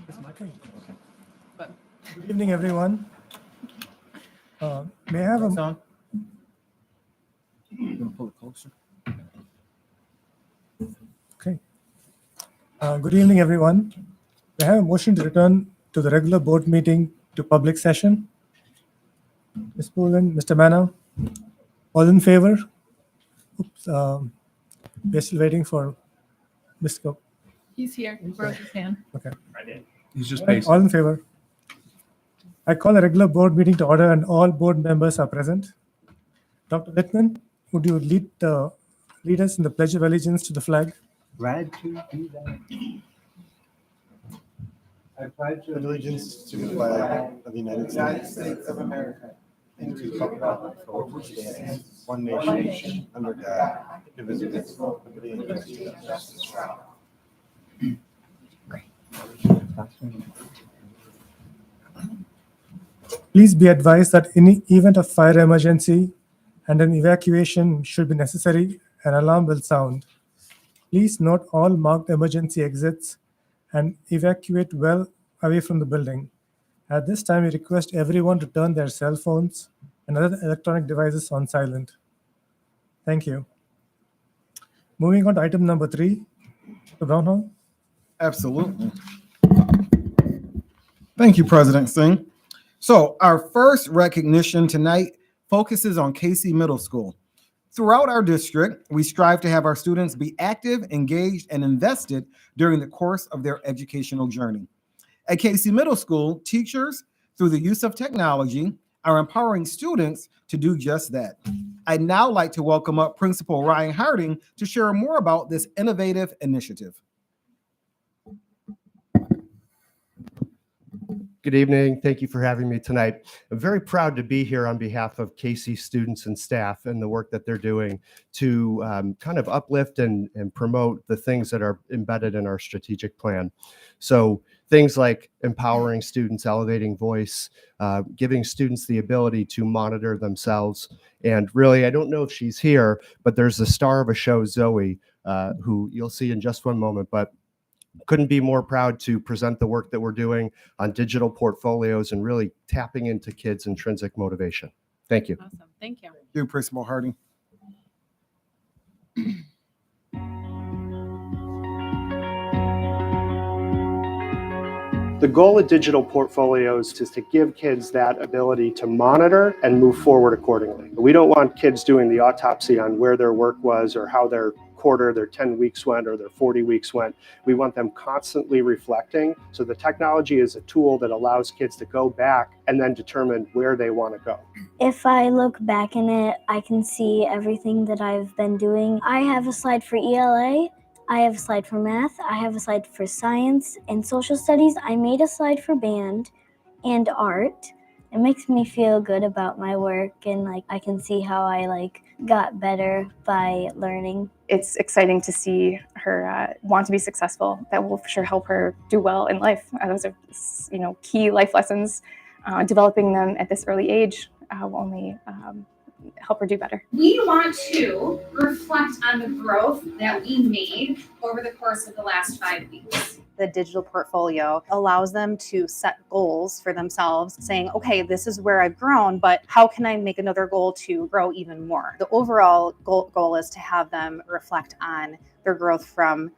Good evening, everyone. May I have a on. You gonna pull it closer? okay? Good evening, everyone. May I have a motion to return to the regular board meeting to public session? Ms. Poolen, Mr. Manna, all in favor? Oops, we're still waiting for Ms. Cook. He's here. Rose his hand. Okay. He's just All pacing. in favor? I call a regular board meeting to order and all board members are present. Dr. Littman, would you lead us in the Pledge of Allegiance to the flag? Glad to do that. I pledge Allegiance to the flag of the United States of America and to the republic for which it stands, one nation, under God, indivisible, with liberty and justice for all. Please be advised that in the event of fire emergency and an evacuation should be necessary, an alarm will sound. Please note all marked emergency exits and evacuate well away from the building. At this time, we request everyone to turn their cell phones and other electronic devices on silent. Thank you. Moving on to item number 3, Dr. Brownhall. Absolutely. Thank you, President Singh. So our first recognition tonight focuses on Casey Middle School. Throughout our district, we strive to have our students be active, engaged, and invested during the course of their educational journey. At Casey Middle School, teachers, through the use of technology, are empowering students to do just that. I'd now like to welcome up Principal Ryan Harding to share more about this innovative initiative. Good evening. Thank you for having me tonight. I'm very proud to be here on behalf of Casey students and staff and the work that they're doing to kind of uplift and promote the things that are embedded in our strategic plan. So things like empowering students, elevating voice, giving students the ability to monitor themselves. And really, I don't know if she's here, but there's the star of a show, Zoe, who you'll see in just one moment. But couldn't be more proud to present the work that we're doing on digital portfolios and really tapping into kids' intrinsic motivation. Thank you. Awesome. Thank you. Thank you, Principal Harding. The goal of digital portfolios is to give kids that ability to monitor and move forward accordingly. We don't want kids doing the autopsy on where their work was or how their quarter, their 10 weeks went or their 40 weeks went. We want them constantly reflecting. So the technology is a tool that allows kids to go back and then determine where they want to go. If I look back in it, I can see everything that I've been doing. I have a slide for ELA. I have a slide for math, I have a slide for science and social studies. I made a slide for band and art. It makes me feel good about my work and I can see how I got better by learning. It's exciting to see her want to be successful. That will for sure help her do well in life. Those are key life lessons. Developing them at this early age will only help her do better. We want to reflect on the growth that we made over the course of the last 5 weeks. The digital portfolio allows them to set goals for themselves, saying, okay, this is where I've grown, but how can I make another goal to grow even more? The overall goal is to have them reflect on their growth from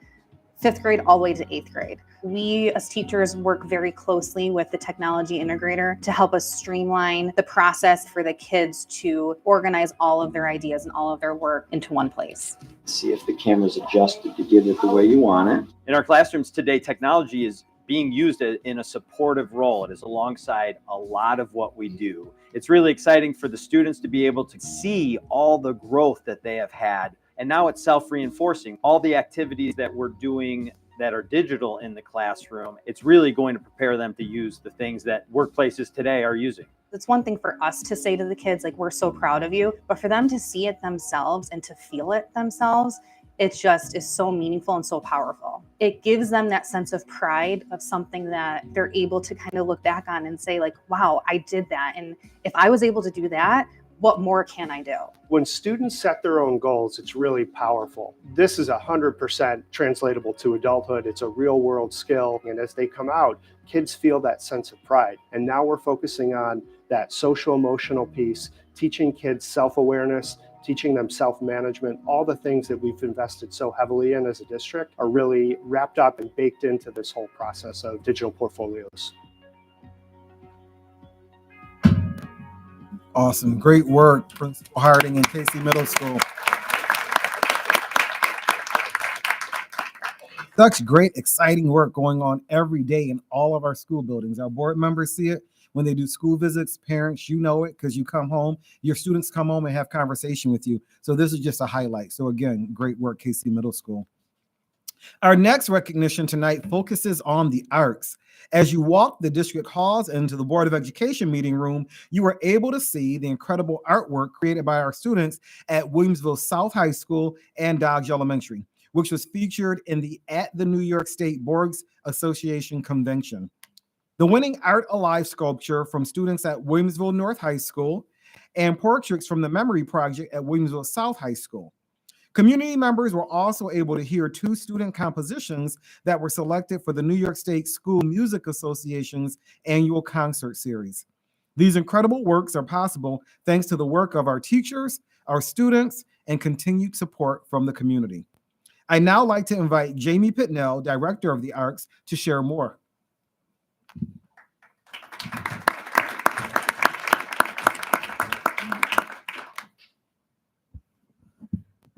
5th grade all the way to 8th grade. We as teachers work very closely with the technology integrator to help us streamline the process for the kids to organize all of their ideas and all of their work into one place. See if the camera's adjusted to get it the way you want it. In our classrooms today, technology is being used in a supportive role. It is alongside a lot of what we do. It's really exciting for the students to be able to see all the growth that they have had. And now it's self-reinforcing. All the activities that we're doing that are digital in the classroom, it's really going to prepare them to use the things that workplaces today are using. It's one thing for us to say to the kids, we're so proud of you, but for them to see it themselves and to feel it themselves, it just is so meaningful and so powerful. It gives them that sense of pride of something that they're able to kind of look back on and say wow, I did that. And if I was able to do that, what more can I do? When students set their own goals, it's really powerful. This is 100% translatable to adulthood. It's a real world skill. And as they come out, kids feel that sense of pride. And now we're focusing on that social emotional piece, teaching kids self-awareness, teaching them self-management. All the things that we've invested so heavily in as a district are really wrapped up and baked into this whole process of digital portfolios. Awesome. Great work, Principal Harding and Casey Middle School. Such great, exciting work going on every day in all of our school buildings. Our board members see it when they do school visits. Parents, you know it because you come home. Your students come home and have conversation with you. So this is just a highlight. So again, great work, Casey Middle School. Our next recognition tonight focuses on the arts. As you walk the district halls into the Board of Education meeting room, you were able to see the incredible artwork created by our students at Williamsville South High School and Dodge Elementary, which was featured in the New York State Boards Association Convention. The winning Art Alive sculpture from students at Williamsville North High School and portraits from the Memory Project at Williamsville South High School. Community members were also able to hear 2 student compositions that were selected for the New York State School Music Association's annual concert series. These incredible works are possible thanks to the work of our teachers, our students, and continued support from the community. I'd now like to invite Jamie Pitnell, Director of the Arts, to share more.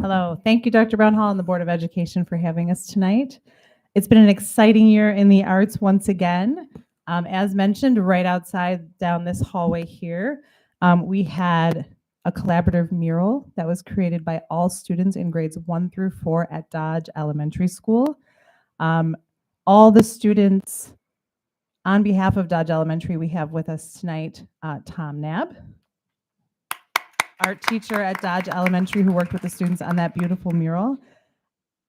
Hello. Thank you, Dr. Brownhall and the Board of Education for having us tonight. It's been an exciting year in the arts once again. As mentioned, right outside down this hallway here, we had a collaborative mural that was created by all students in grades 1 through 4 at Dodge Elementary School. All the students, on behalf of Dodge Elementary, we have with us tonight Tom Nab, art teacher at Dodge Elementary, who worked with the students on that beautiful mural.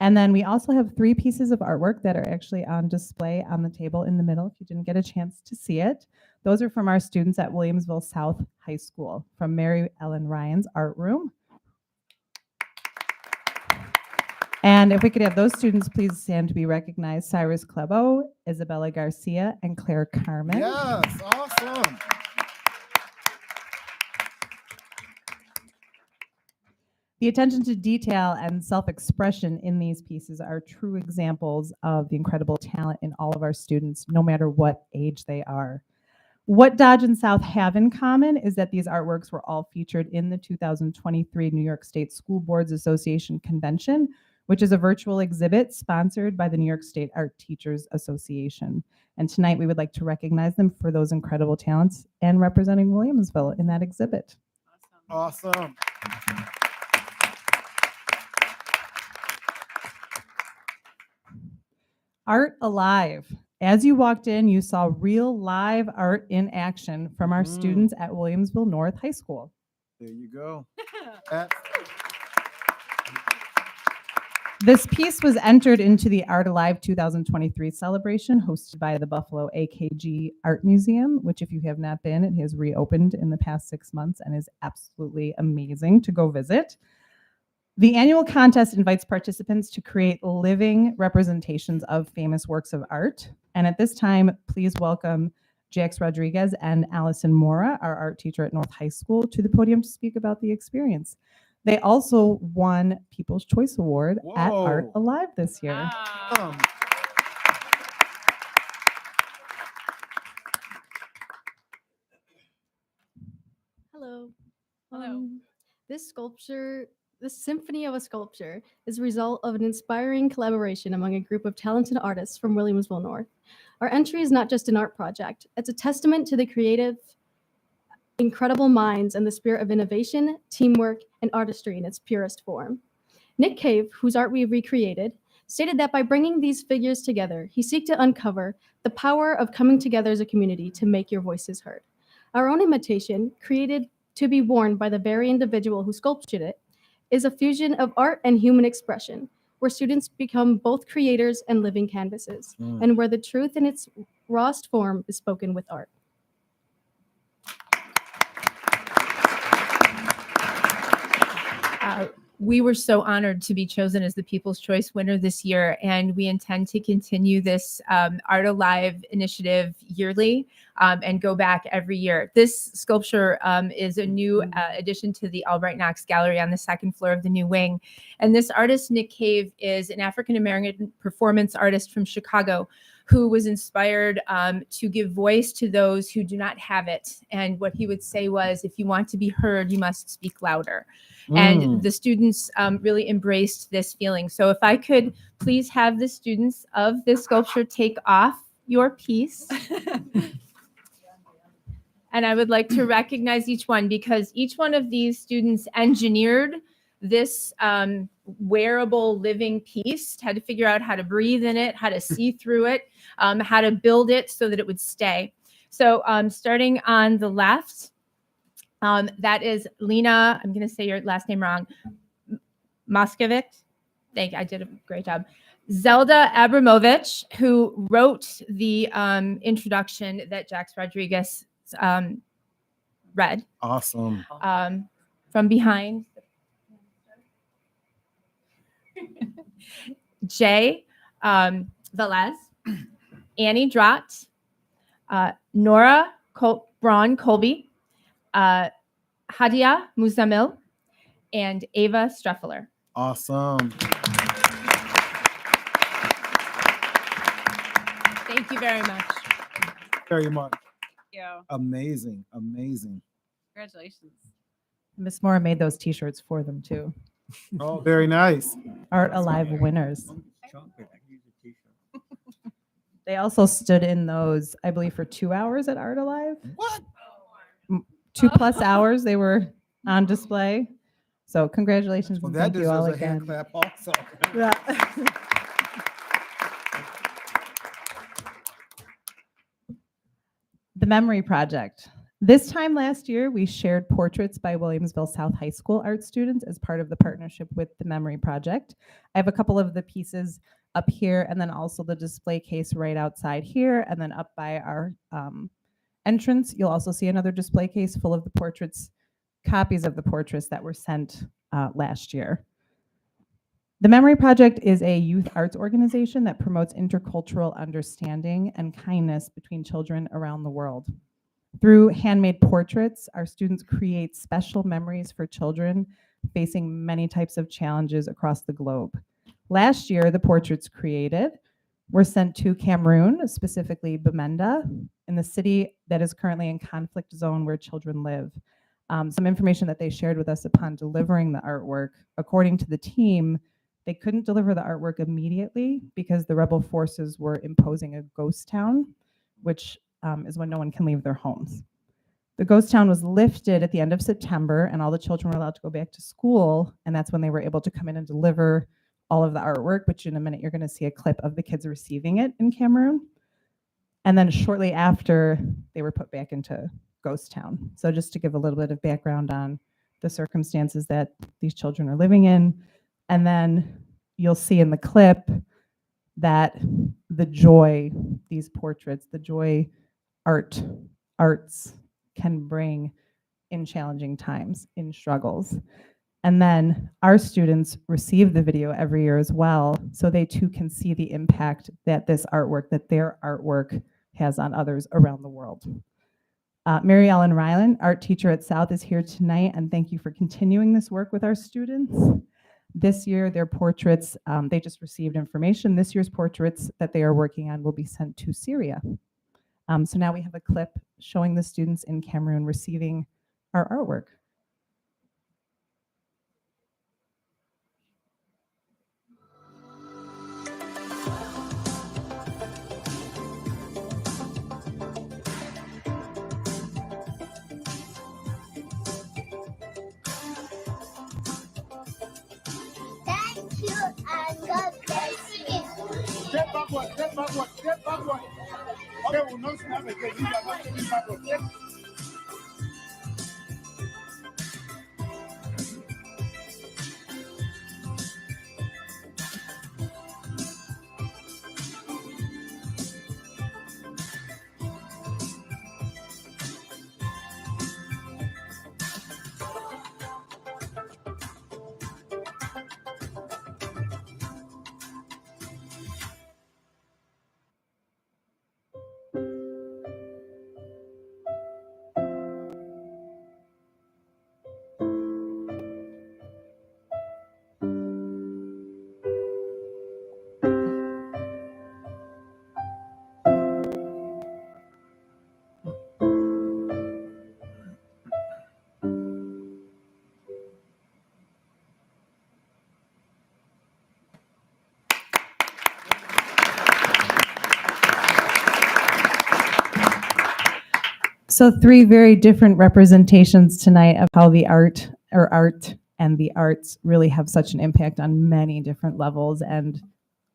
And then we also have 3 pieces of artwork that are actually on display on the table in the middle, if you didn't get a chance to see it. Those are from our students at Williamsville South High School, from Mary Ellen Ryan's art room. And if we could have those students please stand to be recognized: Cyrus Klebo, Isabella Garcia, and Claire Carmen. Yes, awesome. The attention to detail and self-expression in these pieces are true examples of the incredible talent in all of our students, no matter what age they are. What Dodge and South have in common is that these artworks were all featured in the 2023 New York State School Boards Association Convention, which is a virtual exhibit sponsored by the New York State Art Teachers Association. And tonight we would like to recognize them for those incredible talents and representing Williamsville in that exhibit. Awesome. Art Alive. As you walked in, you saw real live art in action from our students at Williamsville North High School. There you go. This piece was entered into the Art Alive 2023 celebration hosted by the Buffalo AKG Art Museum, which if you have not been, it has reopened in the past 6 months and is absolutely amazing to go visit. The annual contest invites participants to create living representations of famous works of art. And at this time, please welcome Jax Rodriguez and Allison Mora, our art teacher at North High School, to the podium to speak about the experience. They also won People's Choice Award at Art Alive this year. Hello. This symphony of a sculpture is a result of an inspiring collaboration among a group of talented artists from Williamsville North. Our entry is not just an art project, it's a testament to the creative, incredible minds and the spirit of innovation, teamwork, and artistry in its purest form. Nick Cave, whose art we recreated, stated that by bringing these figures together, he seeks to uncover the power of coming together as a community to make your voices heard. Our own imitation, created to be worn by the very individual who sculptured it, is a fusion of art and human expression, where students become both creators and living canvases, and where the truth in its rawest form is spoken with art. we were so honored to be chosen as the People's Choice winner this year, and we intend to continue this Art Alive initiative yearly and go back every year. This sculpture is a new addition to the Albright Knox Gallery on the second floor of the new wing. And this artist, Nick Cave, is an African-American performance artist from Chicago who was inspired to give voice to those who do not have it. And what he would say was, if you want to be heard, you must speak louder. And the students really embraced this feeling. So if I could please have the students of this sculpture take off your piece. And I would like to recognize each one, because each one of these students engineered this wearable living piece, had to figure out how to breathe in it, how to see through it, how to build it so that it would stay. So starting on the left, that is Lena, I'm going to say your last name wrong, Moskovic. Thank you, I did a great job. Zelda Abramovich, who wrote the introduction that Jax Rodriguez read. Awesome. From behind. Jay Velez, Annie Drott, Nora Braun Colby, Hadia Muzamil, and Ava Streffeler. Awesome. Thank you very much. Very much. Thank you. Amazing. Amazing. Congratulations. Miss Moore made those t-shirts for them too. Oh, very nice. Art Alive winners. They also stood in those, I believe, for 2 hours at Art Alive. What? 2+ hours they were on display. So congratulations Well, and that thank you all deserves a hand again. clap also. Yeah. The Memory Project. This time last year, we shared portraits by Williamsville South High School art students as part of the partnership with the Memory Project. I have a couple of the pieces up here, and then also the display case right outside here, and then up by our entrance, you'll also see another display case full of the portraits, copies of the portraits that were sent last year. The Memory Project is a youth arts organization that promotes intercultural understanding and kindness between children around the world. Through handmade portraits, our students create special memories for children facing many types of challenges across the globe. Last year, the portraits created were sent to Cameroon, specifically Bamenda, in the city that is currently in conflict zone where children live. Some information that they shared with us upon delivering the artwork, according to the team, they couldn't deliver the artwork immediately because the rebel forces were imposing a ghost town, which is when no one can leave their homes. The ghost town was lifted at the end of September, and all the children were allowed to go back to school, and that's when they were able to come in and deliver all of the artwork, which in a minute you're going to see a clip of the kids receiving it in Cameroon. And then shortly after, they were put back into ghost town. So just to give a little bit of background on the circumstances that these children are living in. And then you'll see in the clip that the joy, these portraits, the joy arts can bring in challenging times, in struggles. And then our students receive the video every year as well, so they too can see the impact that this artwork, that their artwork has on others around the world. Mary Ellen Ryland, art teacher at South, is here tonight, and thank you for continuing this work with our students. This year, their portraits, they just received information. This year's portraits that they are working on will be sent to Syria. So now we have a clip showing the students in Cameroon receiving our artwork. Thank you and God bless you. Step backward, step backward, step backward. Okay, we'll not snap again. You are not stepping backward. Step. So three very different representations tonight of how the art and the arts really have such an impact on many different levels and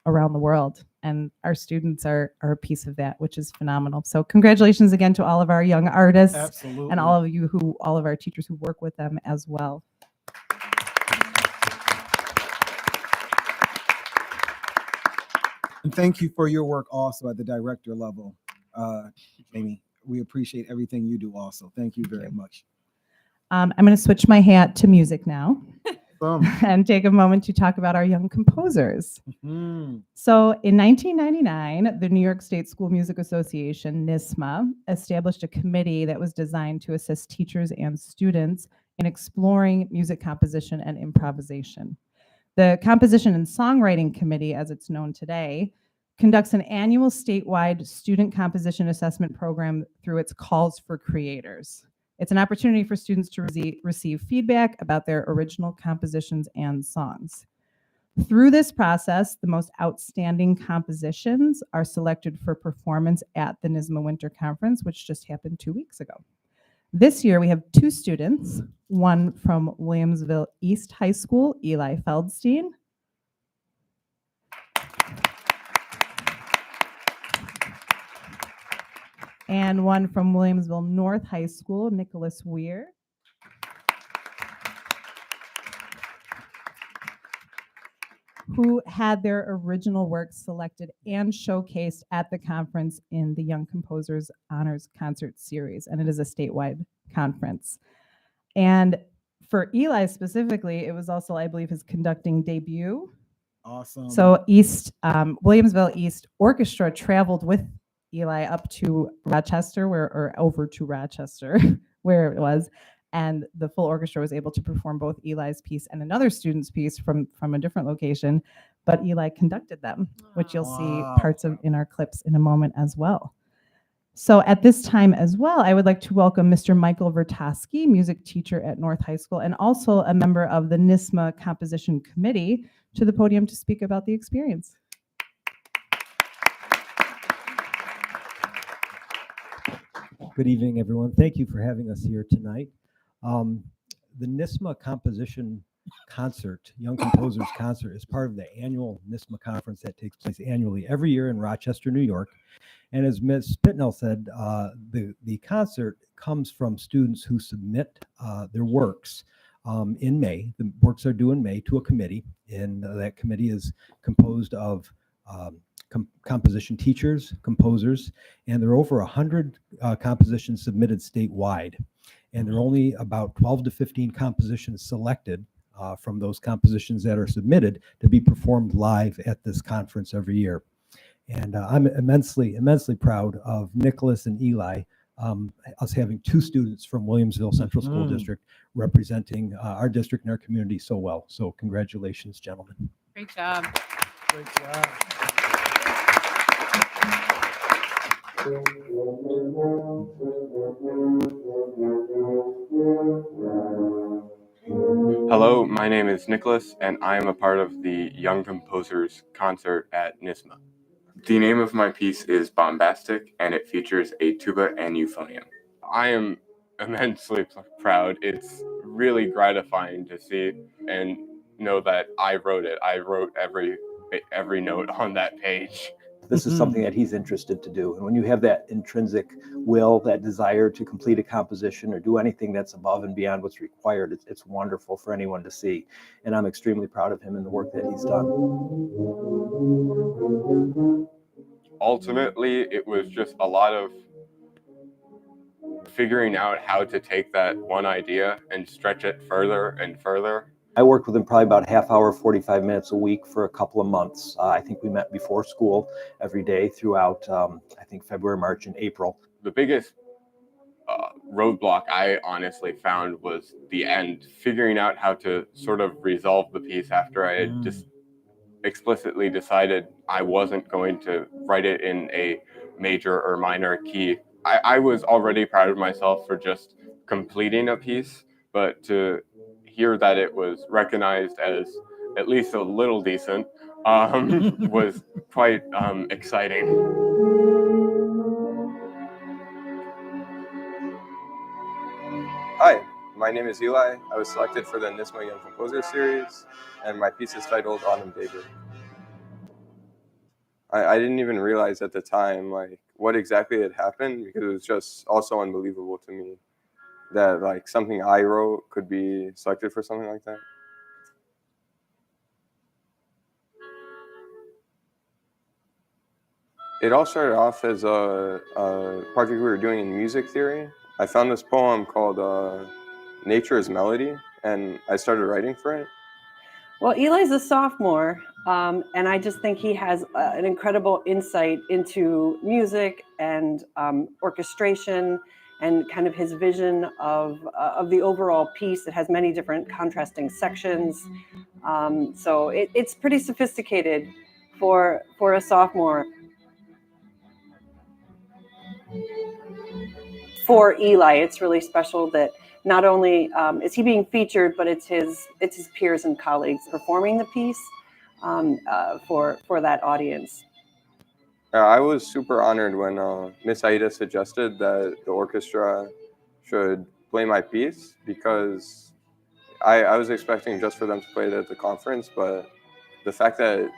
around the world. And our students are a piece of that, which is phenomenal. So congratulations again to all of our young artists. Absolutely. And all of our teachers who work with them as well. And thank you for your work also at the director level, Jamie. We appreciate everything you do also. Thank you very much. I'm going to switch my hat to music now Boom. and take a moment to talk about our young composers. Mhm. So in 1999, the New York State School Music Association, NYSSMA, established a committee that was designed to assist teachers and students in exploring music composition and improvisation. The Composition and Songwriting Committee, as it's known today, conducts an annual statewide student composition assessment program through its Calls for Creators. It's an opportunity for students to receive feedback about their original compositions and songs. Through this process, the most outstanding compositions are selected for performance at the NYSSMA Winter Conference, which just happened 2 weeks ago. This year, we have two students, one from Williamsville East High School, Eli Feldstein, and one from Williamsville North High School, Nicholas Weir. Who had their original works selected and showcased at the conference in the Young Composers Honors Concert Series, and it is a statewide conference. And for Eli specifically, it was also, I believe, his conducting debut. Awesome. So Williamsville East Orchestra traveled with Eli up to Rochester, or over to Rochester, where it was, and the full orchestra was able to perform both Eli's piece and another student's piece from a different location, but Eli conducted them, which you'll see parts of in our clips in a moment as well. So at this time as well, I would like to welcome Mr. Michael Vertosky, music teacher at North High School, and also a member of the NYSSMA Composition Committee, to the podium to speak about the experience. Good evening, everyone. Thank you for having us here tonight. The NYSSMA Composition Concert, Young Composers Concert, is part of the annual NYSSMA conference that takes place annually every year in Rochester, New York. And as Ms. Pitnell said, the concert comes from students who submit their works in May. The works are due in May to a committee, and that committee is composed of composition teachers, composers, and there are over 100 compositions submitted statewide. And there are only about 12 to 15 compositions selected from those compositions that are submitted to be performed live at this conference every year. And I'm immensely proud of Nicholas and Eli, us having two students from Williamsville Central School District representing our district and our community so well. So congratulations, gentlemen. Great job. Great job. Hello, my name is Nicholas, and I am a part of the Young Composers Concert at NYSSMA. The name of my piece is Bombastic, and it features a tuba and euphonium. I am immensely proud. It's really gratifying to see and know that I wrote it. I wrote every note on that page. This is something that he's interested to do. And when you have that intrinsic will, that desire to complete a composition or do anything that's above and beyond what's required, it's wonderful for anyone to see. And I'm extremely proud of him and the work that he's done. Ultimately, it was just a lot of figuring out how to take that one idea and stretch it further and further. I worked with him probably about a half hour, 45 minutes a week for a couple of months. I think we met before school every day throughout, I think, February, March, and April. The biggest roadblock I honestly found was the end, figuring out how to sort of resolve the piece after I had just explicitly decided I wasn't going to write it in a major or minor key. I was already proud of myself for just completing a piece, but to hear that it was recognized as at least a little decent was quite exciting. My name is Eli. I was selected for the NISMA Young Composer Series, and my piece is titled Autumn Daybreak. I didn't even realize at the time like what exactly had happened, because it was just also unbelievable to me that like something I wrote could be selected for something like that. It all started off as a project we were doing in music theory. I found this poem called Nature is Melody, and I started writing for it. Well, Eli's a sophomore, and I just think he has an incredible insight into music and orchestration, and kind of his vision of the overall piece. It has many different contrasting sections, so it's pretty sophisticated for a sophomore. For Eli, it's really special that not only is he being featured, but it's his peers and colleagues performing the piece for that audience. I was super honored when Miss Aida suggested that the orchestra should play my piece, because I was expecting just for them to play it at the conference, but the fact that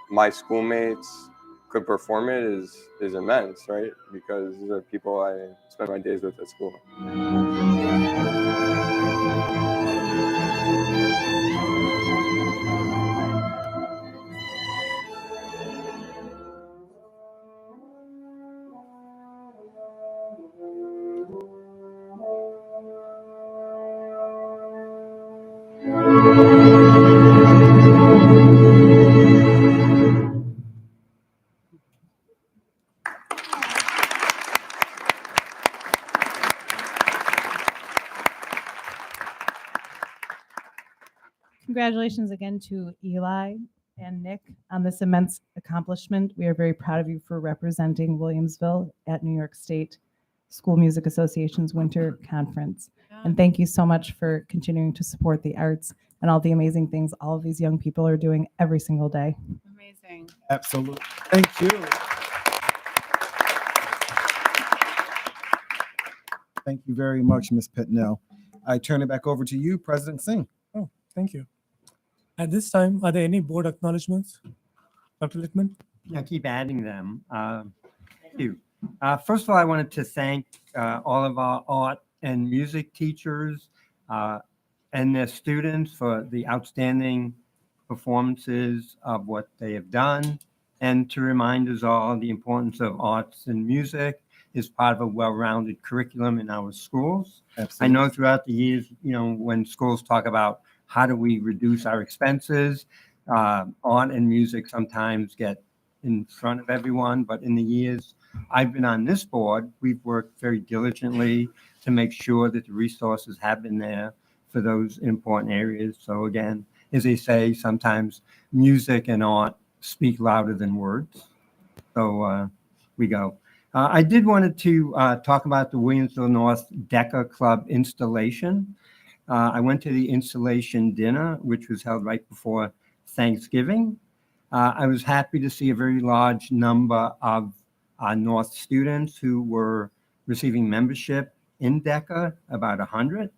my schoolmates could perform it is immense, right? Because these are people I spend my days with at school. Congratulations again to Eli and Nick on this immense accomplishment. We are very proud of you for representing Williamsville at New York State School Music Association's Winter Conference. And thank you so much for continuing to support the arts and all the amazing things all of these young people are doing every single day. Amazing. Absolutely. Thank you. Thank you very much, Ms. Pitnell. I turn it back over to you, President Singh. Oh, thank you. At this time, are there any board acknowledgements? Dr. Littman? I keep adding them. Thank you. First of all, I wanted to thank all of our art and music teachers and their students for the outstanding performances of what they have done, and to remind us all the importance of arts and music is part of a well-rounded curriculum in our schools. Absolutely. I know throughout the years, when schools talk about how do we reduce our expenses, art and music sometimes get in front of everyone, but in the years I've been on this board, we've worked very diligently to make sure that the resources have been there for those important areas. So again, as they say, sometimes music and art speak louder than words. So we go. I did wanted to talk about the Williamsville North DECA Club installation. I went to the installation dinner, which was held right before Thanksgiving. I was happy to see a very large number of North students who were receiving membership in DECA, about 100.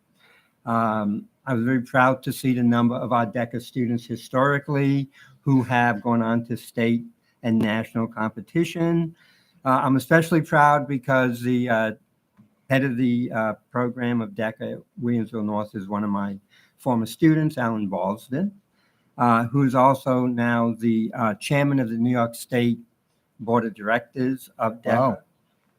I was very proud to see the number of our DECA students historically who have gone on to state and national competition. I'm especially proud because the head of the program of DECA at Williamsville North is one of my former students, Alan Ballston, who's also now the chairman of the New York State Board of Directors of DECA.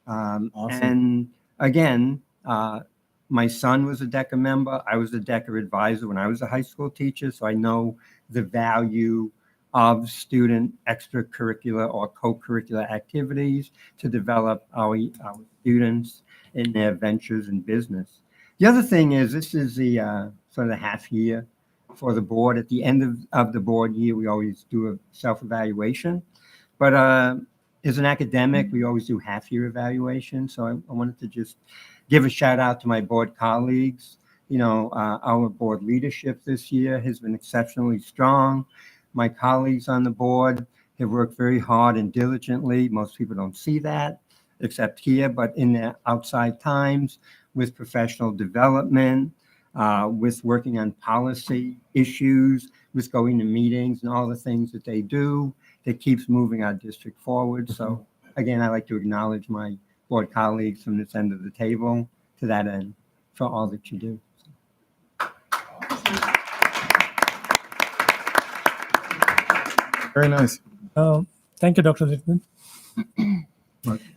Wow. Awesome. And again, my son was a DECA member. I was a DECA advisor when I was a high school teacher, so I know the value of student extracurricular or co-curricular activities to develop our students in their ventures in business. The other thing is this is the sort of the half year for the board. At the end of the board year, we always do a self-evaluation. But as an academic, we always do half-year evaluation. So I wanted to just give a shout out to my board colleagues. Our board leadership this year has been exceptionally strong. My colleagues on the board have worked very hard and diligently. Most people don't see that except here, but in their outside times with professional development, with working on policy issues, with going to meetings and all the things that they do that keeps moving our district forward. So again, I'd like to acknowledge my board colleagues from this end of the table to that end for all that you do. Very nice. Thank you, Dr. Littman.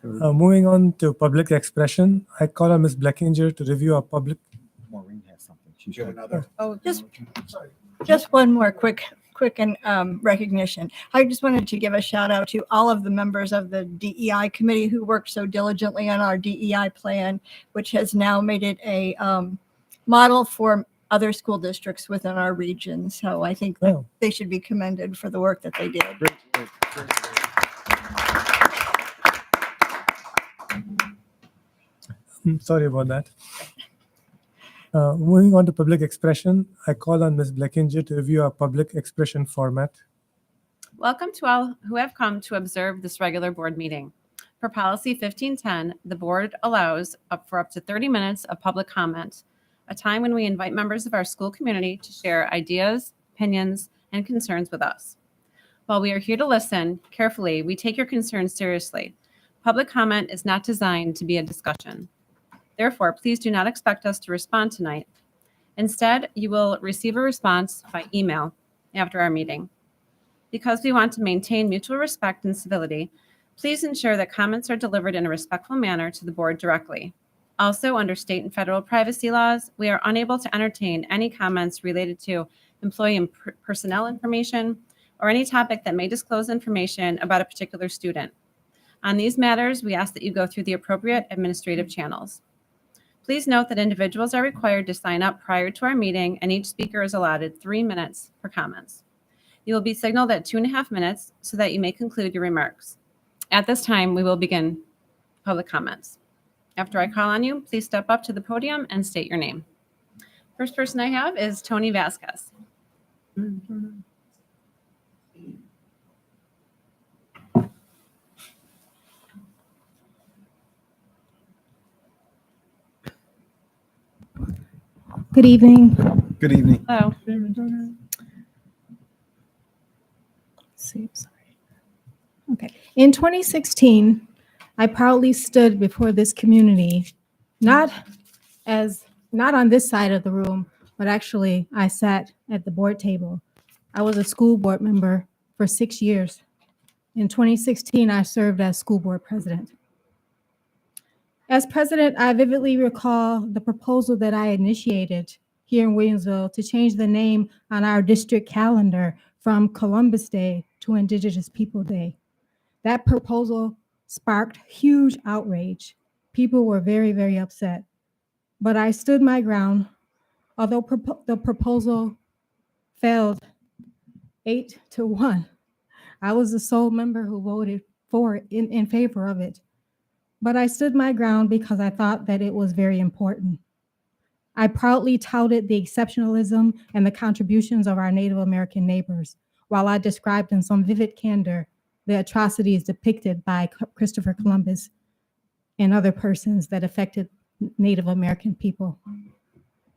Moving on to public expression, I call on Ms. Blackinger to review our public. Maureen has something. She's Oh, just one more quick recognition. I just wanted to give a shout out to all of the members of the DEI committee who worked so diligently on our DEI plan, which has now made it a model for other school districts within our region. So I think that they should be commended for the work that they did. Sorry about that. Moving on to public expression, I call on Ms. Blackinger to review our public expression format. Welcome to all who have come to observe this regular board meeting. Per policy 1510, the board allows for up to 30 minutes of public comment, a time when we invite members of our school community to share ideas, opinions, and concerns with us. While we are here to listen carefully, we take your concerns seriously. Public comment is not designed to be a discussion. Therefore, please do not expect us to respond tonight. Instead, you will receive a response by email after our meeting. Because we want to maintain mutual respect and civility, please ensure that comments are delivered in a respectful manner to the board directly. Also, under state and federal privacy laws, we are unable to entertain any comments related to employee and personnel information or any topic that may disclose information about a particular student. On these matters, we ask that you go through the appropriate administrative channels. Please note that individuals are required to sign up prior to our meeting, and each speaker is allotted 3 minutes for comments. You will be signaled at 2.5 minutes so that you may conclude your remarks. At this time, we will begin public comments. After I call on you, please step up to the podium and state your name. First person I have is Tony Vasquez. Good evening. Good evening. Hello. Okay. In 2016, I proudly stood before this community, not on this side of the room, but actually I sat at the board table. I was a school board member for 6 years. In 2016, I served as school board president. As president, I vividly recall the proposal that I initiated here in Williamsville to change the name on our district calendar from Columbus Day to Indigenous People Day. That proposal sparked huge outrage. People were very, very upset. But I stood my ground. Although the proposal failed 8-1, I was the sole member who voted for it, in favor of it. But I stood my ground because I thought that it was very important. I proudly touted the exceptionalism and the contributions of our Native American neighbors, while I described in some vivid candor the atrocities depicted by Christopher Columbus and other persons that affected Native American people.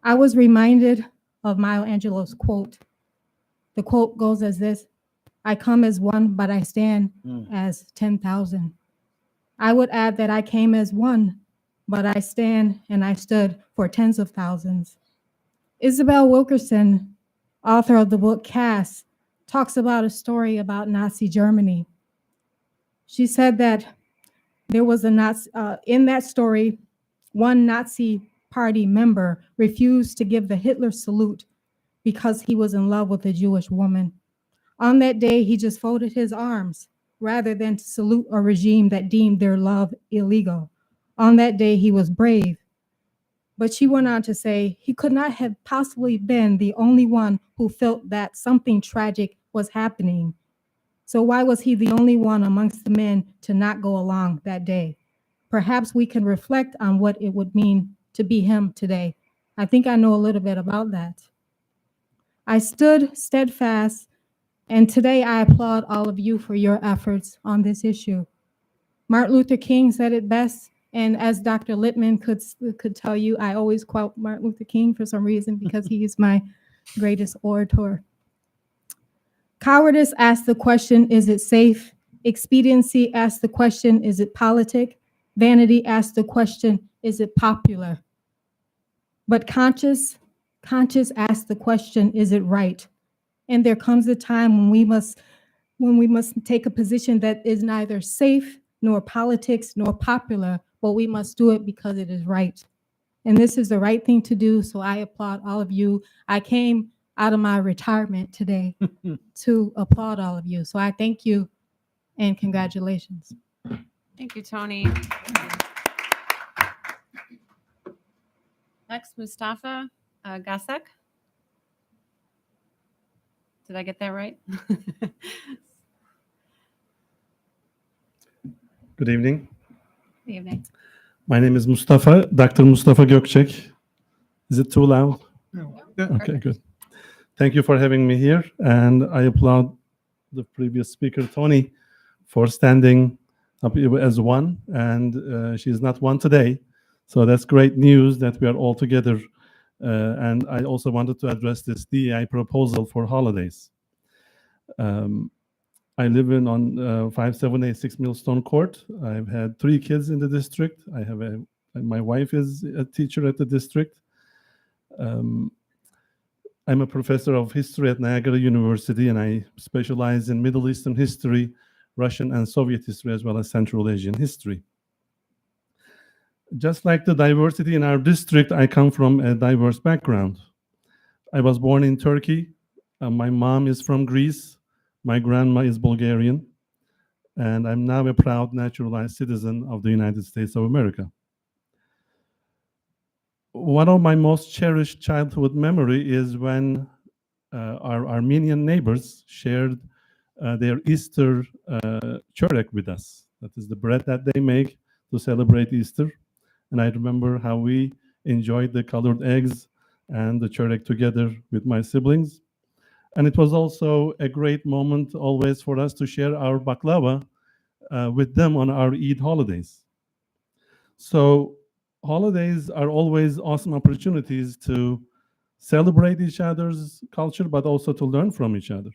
I was reminded of Maya Angelou's quote. The quote goes as this: "I come as one, but I stand as 10,000. I would add that I came as one, but I stand and I stood for tens of thousands. Isabel Wilkerson, author of the book Caste, talks about a story about Nazi Germany. She said that there was a Nazi, in that story, one Nazi party member refused to give the Hitler salute because he was in love with a Jewish woman. On that day, he just folded his arms rather than to salute a regime that deemed their love illegal. On that day, he was brave." But she went on to say he could not have possibly been the only one who felt that something tragic was happening. So why was he the only one amongst the men to not go along that day? Perhaps we can reflect on what it would mean to be him today. I think I know a little bit about that. I stood steadfast, and today I applaud all of you for your efforts on this issue. Martin Luther King said it best: And as Dr. Lippman could tell you, I always quote Martin Luther King for some reason because he is my greatest orator. Cowardice asks the question, is it safe? Expediency asks the question, is it politic? Vanity asks the question, is it popular? But conscience asks the question, is it right? And there comes a time when we must take a position that is neither safe nor politics nor popular, but we must do it because it is right. And this is the right thing to do, so I applaud all of you. I came out of my retirement today to applaud all of you. So I thank you and congratulations. Thank you, Tony. Next, Mustafa Gasek. Did I get that right? Good evening. Good evening. My name is Mustafa, Dr. Mustafa Gökçek. Is it too loud? No. Okay, good. Thank you for having me here, and I applaud the previous speaker, Tony, for standing up as one, and she's not one today, so that's great news that we are all together, and I also wanted to address this DEI proposal for holidays. I live on 5786 Millstone Court. I've had 3 kids in the district. My wife is a teacher at the district. I'm a professor of history at Niagara University, and I specialize in Middle Eastern history, Russian and Soviet history, as well as Central Asian history. Just like the diversity in our district, I come from a diverse background. I was born in Turkey. My mom is from Greece. My grandma is Bulgarian. And I'm now a proud naturalized citizen of the United States of America. One of my most cherished childhood memory is when our Armenian neighbors shared their Easter chorek with us. That is the bread that they make to celebrate Easter. And I remember how we enjoyed the colored eggs and the chorek together with my siblings. And it was also a great moment always for us to share our baklava with them on our Eid holidays. So holidays are always awesome opportunities to celebrate each other's culture, but also to learn from each other.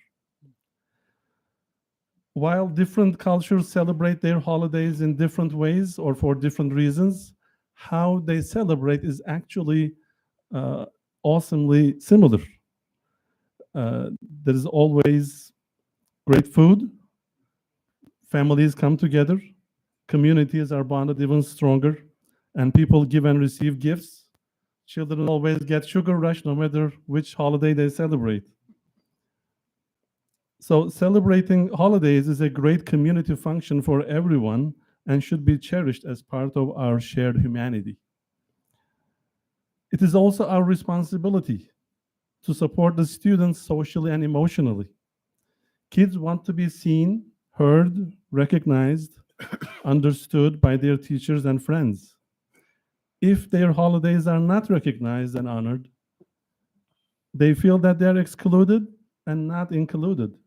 While different cultures celebrate their holidays in different ways or for different reasons, how they celebrate is actually awesomely similar. There is always great food, families come together, communities are bonded even stronger, and people give and receive gifts. Children always get sugar rush no matter which holiday they celebrate. So celebrating holidays is a great community function for everyone and should be cherished as part of our shared humanity. It is also our responsibility to support the students socially and emotionally. Kids want to be seen, heard, recognized, understood by their teachers and friends. If their holidays are not recognized and honored, they feel that they're excluded and not included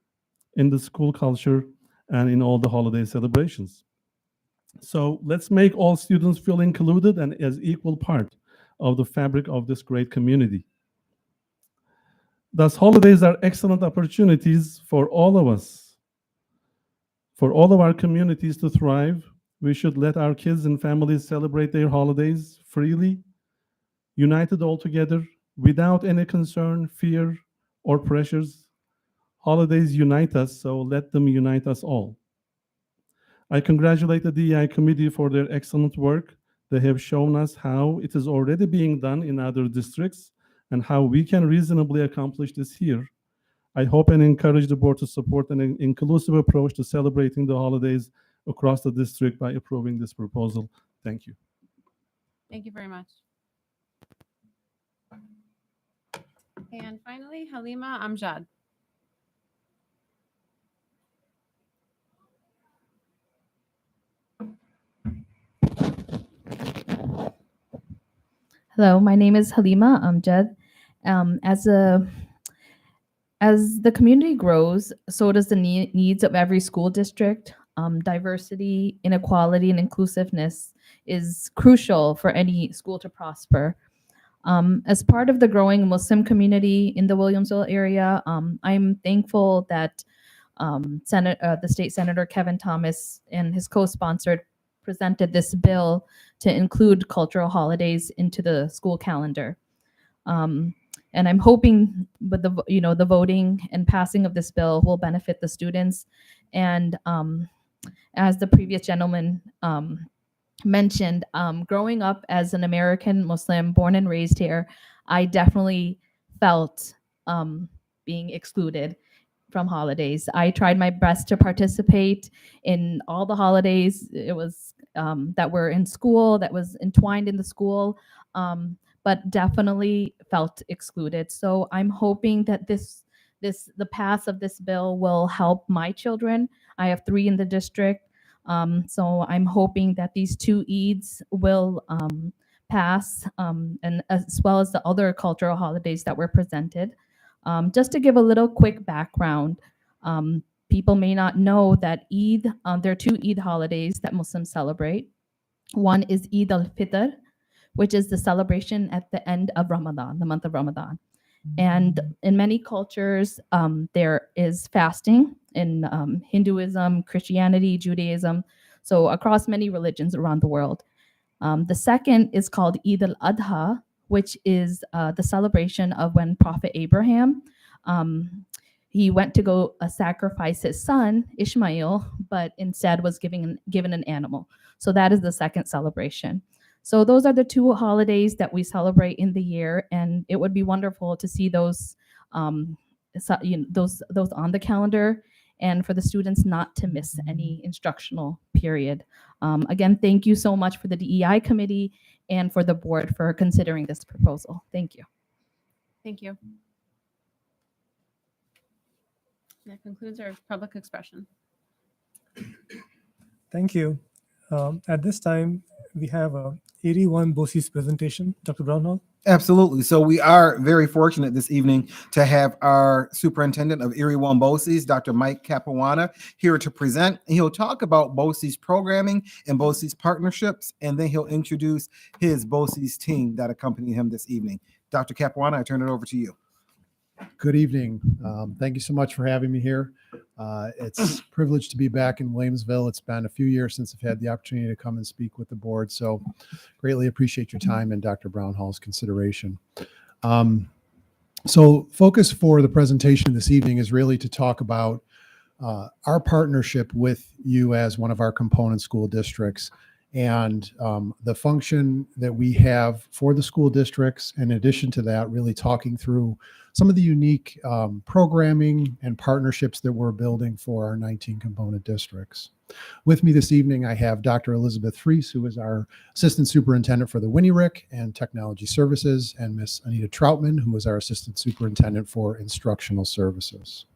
in the school culture and in all the holiday celebrations. So let's make all students feel included and as equal part of the fabric of this great community. Thus, holidays are excellent opportunities for all of us, for all of our communities to thrive. We should let our kids and families celebrate their holidays freely, united all together, without any concern, fear, or pressures. Holidays unite us, so let them unite us all. I congratulate the DEI committee for their excellent work. They have shown us how it is already being done in other districts and how we can reasonably accomplish this here. I hope and encourage the board to support an inclusive approach to celebrating the holidays across the district by approving this proposal. Thank you. Thank you very much. And finally, Halima Amjad. Hello, my name is Halima Amjad. As the community grows, so does the needs of every school district. Diversity, inequality, and inclusiveness is crucial for any school to prosper. As part of the growing Muslim community in the Williamsville area, I'm thankful that the state senator Kevin Thomas and his co-sponsored presented this bill to include cultural holidays into the school calendar. And I'm hoping with the voting and passing of this bill will benefit the students. And as the previous gentleman mentioned, growing up as an American Muslim born and raised here, I definitely felt being excluded from holidays. I tried my best to participate in all the holidays. It was that were in school, that was entwined in the school, but definitely felt excluded. So I'm hoping that the pass of this bill will help my children. I have 3 in the district. So I'm hoping that these 2 Eids will pass, and as well as the other cultural holidays that were presented. Just to give a little quick background, people may not know that Eid, there are 2 Eid holidays that Muslims celebrate. One is Eid al-Fitr, which is the celebration at the end of Ramadan, the month of Ramadan. And in many cultures, there is fasting in Hinduism, Christianity, Judaism, so across many religions around the world. The second is called Eid al-Adha, which is the celebration of when Prophet Abraham, he went to go sacrifice his son, Ishmael, but instead was given an animal. So that is the second celebration. So those are the 2 holidays that we celebrate in the year, and it would be wonderful to see those those on the calendar, and for the students not to miss any instructional period. Again, thank you so much for the DEI committee and for the board for considering this proposal. Thank you. Thank you. That concludes our public expression. Thank you. At this time, we have Erie 1 BOCES presentation. Dr. Brownhall. Absolutely. So we are very fortunate this evening to have our superintendent of Erie 1 BOCES, Dr. Mike Capuana, here to present. He'll talk about BOCES programming and BOCES partnerships, and then he'll introduce his BOCES team that accompany him this evening. Dr. Capuana, I turn it over to you. Good evening. Thank you so much for having me here. It's a privilege to be back in Williamsville. It's been a few years since I've had the opportunity to come and speak with the board, so greatly appreciate your time and Dr. Brownhall's consideration. So focus for the presentation this evening is really to talk about our partnership with you as one of our component school districts, and the function that we have for the school districts. In addition to that, really talking through some of the unique programming and partnerships that we're building for our 19 component districts. With me this evening, I have Dr. Elizabeth Fries, who is our Assistant Superintendent for the Winnie Rick and Technology Services, and Miss Anita Troutman, who is our Assistant Superintendent for Instructional Services.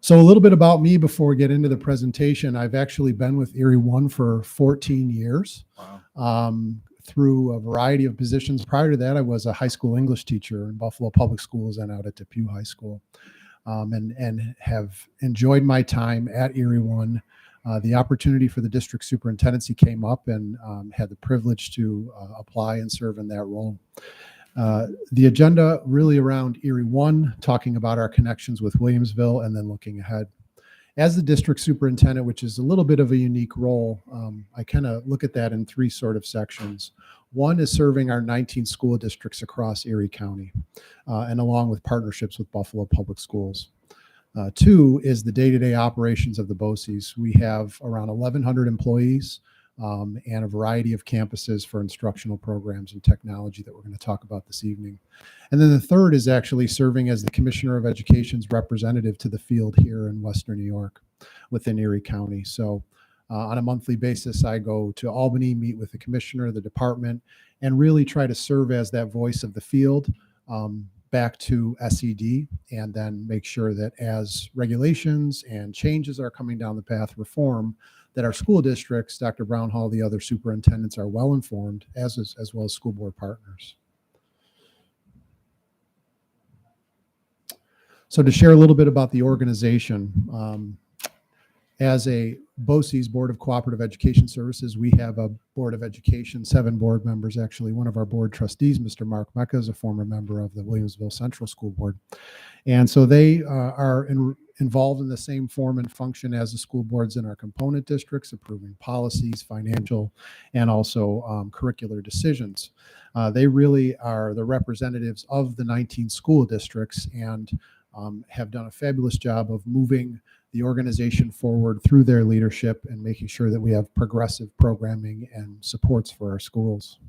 So a little bit about me before we get into the presentation. I've actually been with Erie 1 for 14 years. Wow. Through a variety of positions. Prior to that, I was a high school English teacher in Buffalo Public Schools and out at Depew High School, and have enjoyed my time at Erie 1. The opportunity for the district superintendency came up, and had the privilege to apply and serve in that role. The agenda really around Erie 1, talking about our connections with Williamsville, and then looking ahead. As the district superintendent, which is a little bit of a unique role, I kind of look at that in 3 sort of sections. One is serving our 19 school districts across Erie County, and along with partnerships with Buffalo Public Schools. 2 is the day-to-day operations of the BOCES. We have around 1,100 employees, and a variety of campuses for instructional programs and technology that we're going to talk about this evening. And then the 3rd is actually serving as the Commissioner of Education's representative to the field here in Western New York within Erie County. So on a monthly basis, I go to Albany, meet with the commissioner, the department, and really try to serve as that voice of the field back to SED, and then make sure that as regulations and changes are coming down the path, reform, that our school districts, Dr. Brownhall, the other superintendents, are well informed, as well as school board partners. So to share a little bit about the organization, As a BOCES, Board of Cooperative Education Services, we have a Board of Education, 7 board members. Actually, one of our board trustees, Mr. Mark Mecca, is a former member of the Williamsville Central School Board. And so they are involved in the same form and function as the school boards in our component districts, approving policies, financial, and also curricular decisions. They really are the representatives of the 19 school districts and have done a fabulous job of moving the organization forward through their leadership and making sure that we have progressive programming and supports for our schools.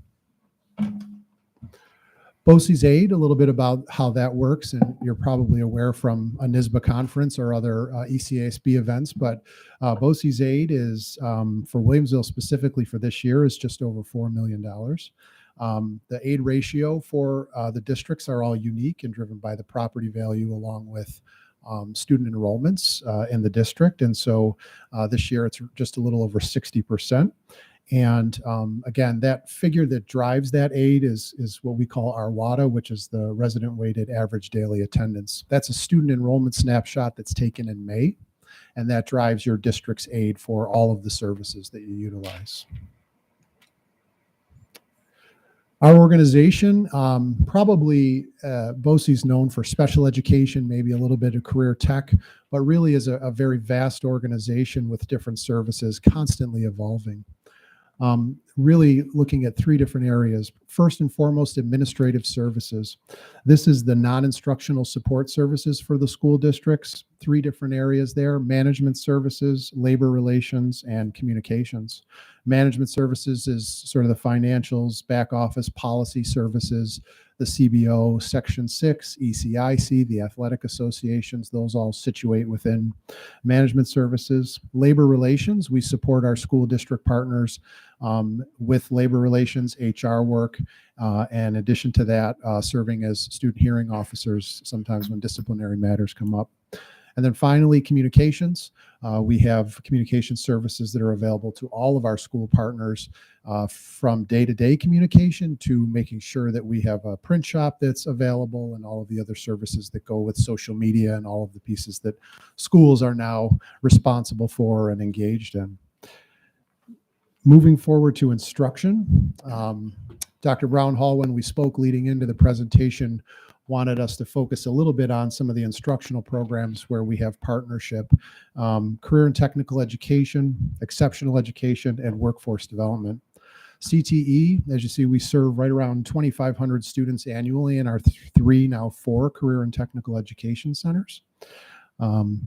BOCES Aid, a little bit about how that works, and you're probably aware from a NYSBA conference or other ECASB events, but BOCES Aid is, for Williamsville specifically for this year, is just over $4 million. The aid ratio for the districts are all unique and driven by the property value along with student enrollments in the district. And so this year it's just a little over 60%. And again, that figure that drives that aid is what we call our WADA, which is the resident weighted average daily attendance. That's a student enrollment snapshot that's taken in May, and that drives your district's aid for all of the services that you utilize. Our organization, probably BOCES known for special education, maybe a little bit of career tech, but really is a very vast organization with different services constantly evolving. Really looking at 3 different areas. First and foremost, administrative services. This is the non-instructional support services for the school districts. 3 different areas there: management services, labor relations, and communications. Management services is sort of the financials, back office policy services, the CBO, Section 6, ECIC, the athletic associations, those all situate within management services. Labor relations, we support our school district partners with labor relations, HR work, and in addition to that, serving as student hearing officers sometimes when disciplinary matters come up. And then finally, communications. We have communication services that are available to all of our school partners, from day-to-day communication to making sure that we have a print shop that's available and all of the other services that go with social media and all of the pieces that schools are now responsible for and engaged in. Moving forward to instruction, Dr. Brown Hall, when we spoke leading into the presentation, wanted us to focus a little bit on some of the instructional programs where we have partnership, career and technical education, exceptional education, and workforce development. CTE, as you see, we serve right around 2,500 students annually in our 3, now 4 career and technical education centers.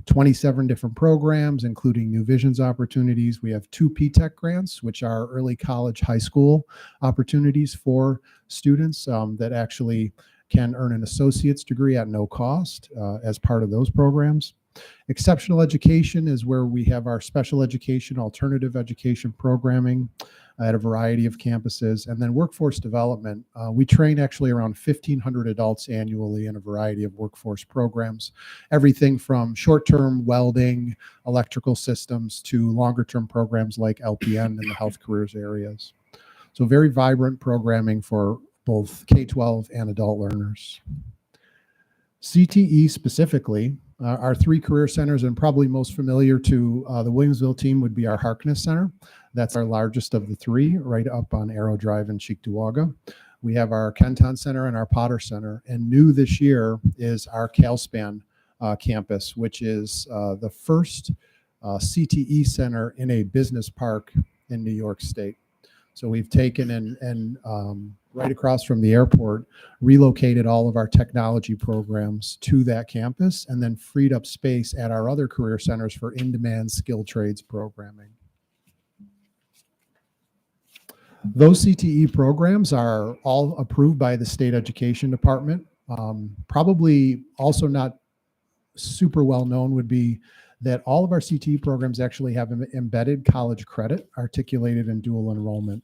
27 different programs, including New Visions opportunities. We have 2 P-TECH grants, which are early college, high school opportunities for students that actually can earn an associate's degree at no cost as part of those programs. Exceptional education is where we have our special education, alternative education programming at a variety of campuses. And then workforce development, we train actually around 1,500 adults annually in a variety of workforce programs, everything from short-term welding, electrical systems, to longer-term programs like LPN in the health careers areas. So very vibrant programming for both K-12 and adult learners. CTE specifically, our 3 career centers, and probably most familiar to the Williamsville team would be our Harkness Center. That's our largest of the 3, right up on Arrow Drive in Cheektowaga. We have our Kenton Center and our Potter Center. And new this year is our CalSpan campus, which is the first CTE center in a business park in New York State. So we've taken and right across from the airport, relocated all of our technology programs to that campus, and then freed up space at our other career centers for in-demand skilled trades programming. Those CTE programs are all approved by the state education department. Probably also not super well known would be that all of our CTE programs actually have embedded college credit articulated in dual enrollment.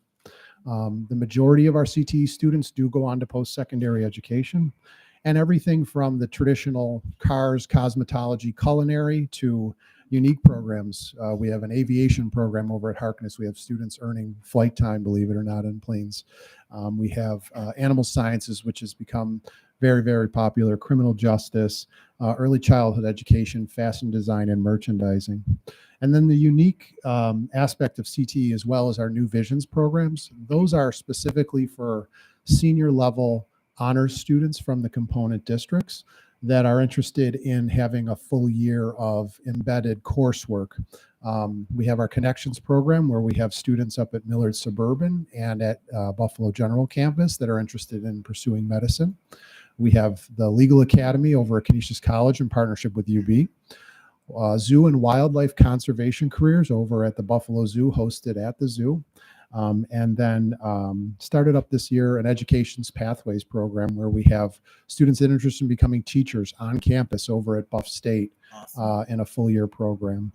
The majority of our CTE students do go on to post-secondary education, and everything from the traditional cars, cosmetology, culinary to unique programs. We have an aviation program over at Harkness. We have students earning flight time, believe it or not, in planes. We have animal sciences, which has become very, very popular, criminal justice, early childhood education, fashion design, and merchandising. And then the unique aspect of CTE, as well as our new visions programs, those are specifically for senior level honors students from the component districts that are interested in having a full year of embedded coursework. We have our Connections program where we have students up at Millard Suburban and at Buffalo General Campus that are interested in pursuing medicine. We have the Legal Academy over at Canisius College in partnership with UB. Zoo and wildlife conservation careers over at the Buffalo Zoo, hosted at the zoo. And then started up this year an Education's Pathways program where we have students interested in becoming teachers on campus over at Buff State in a full year program.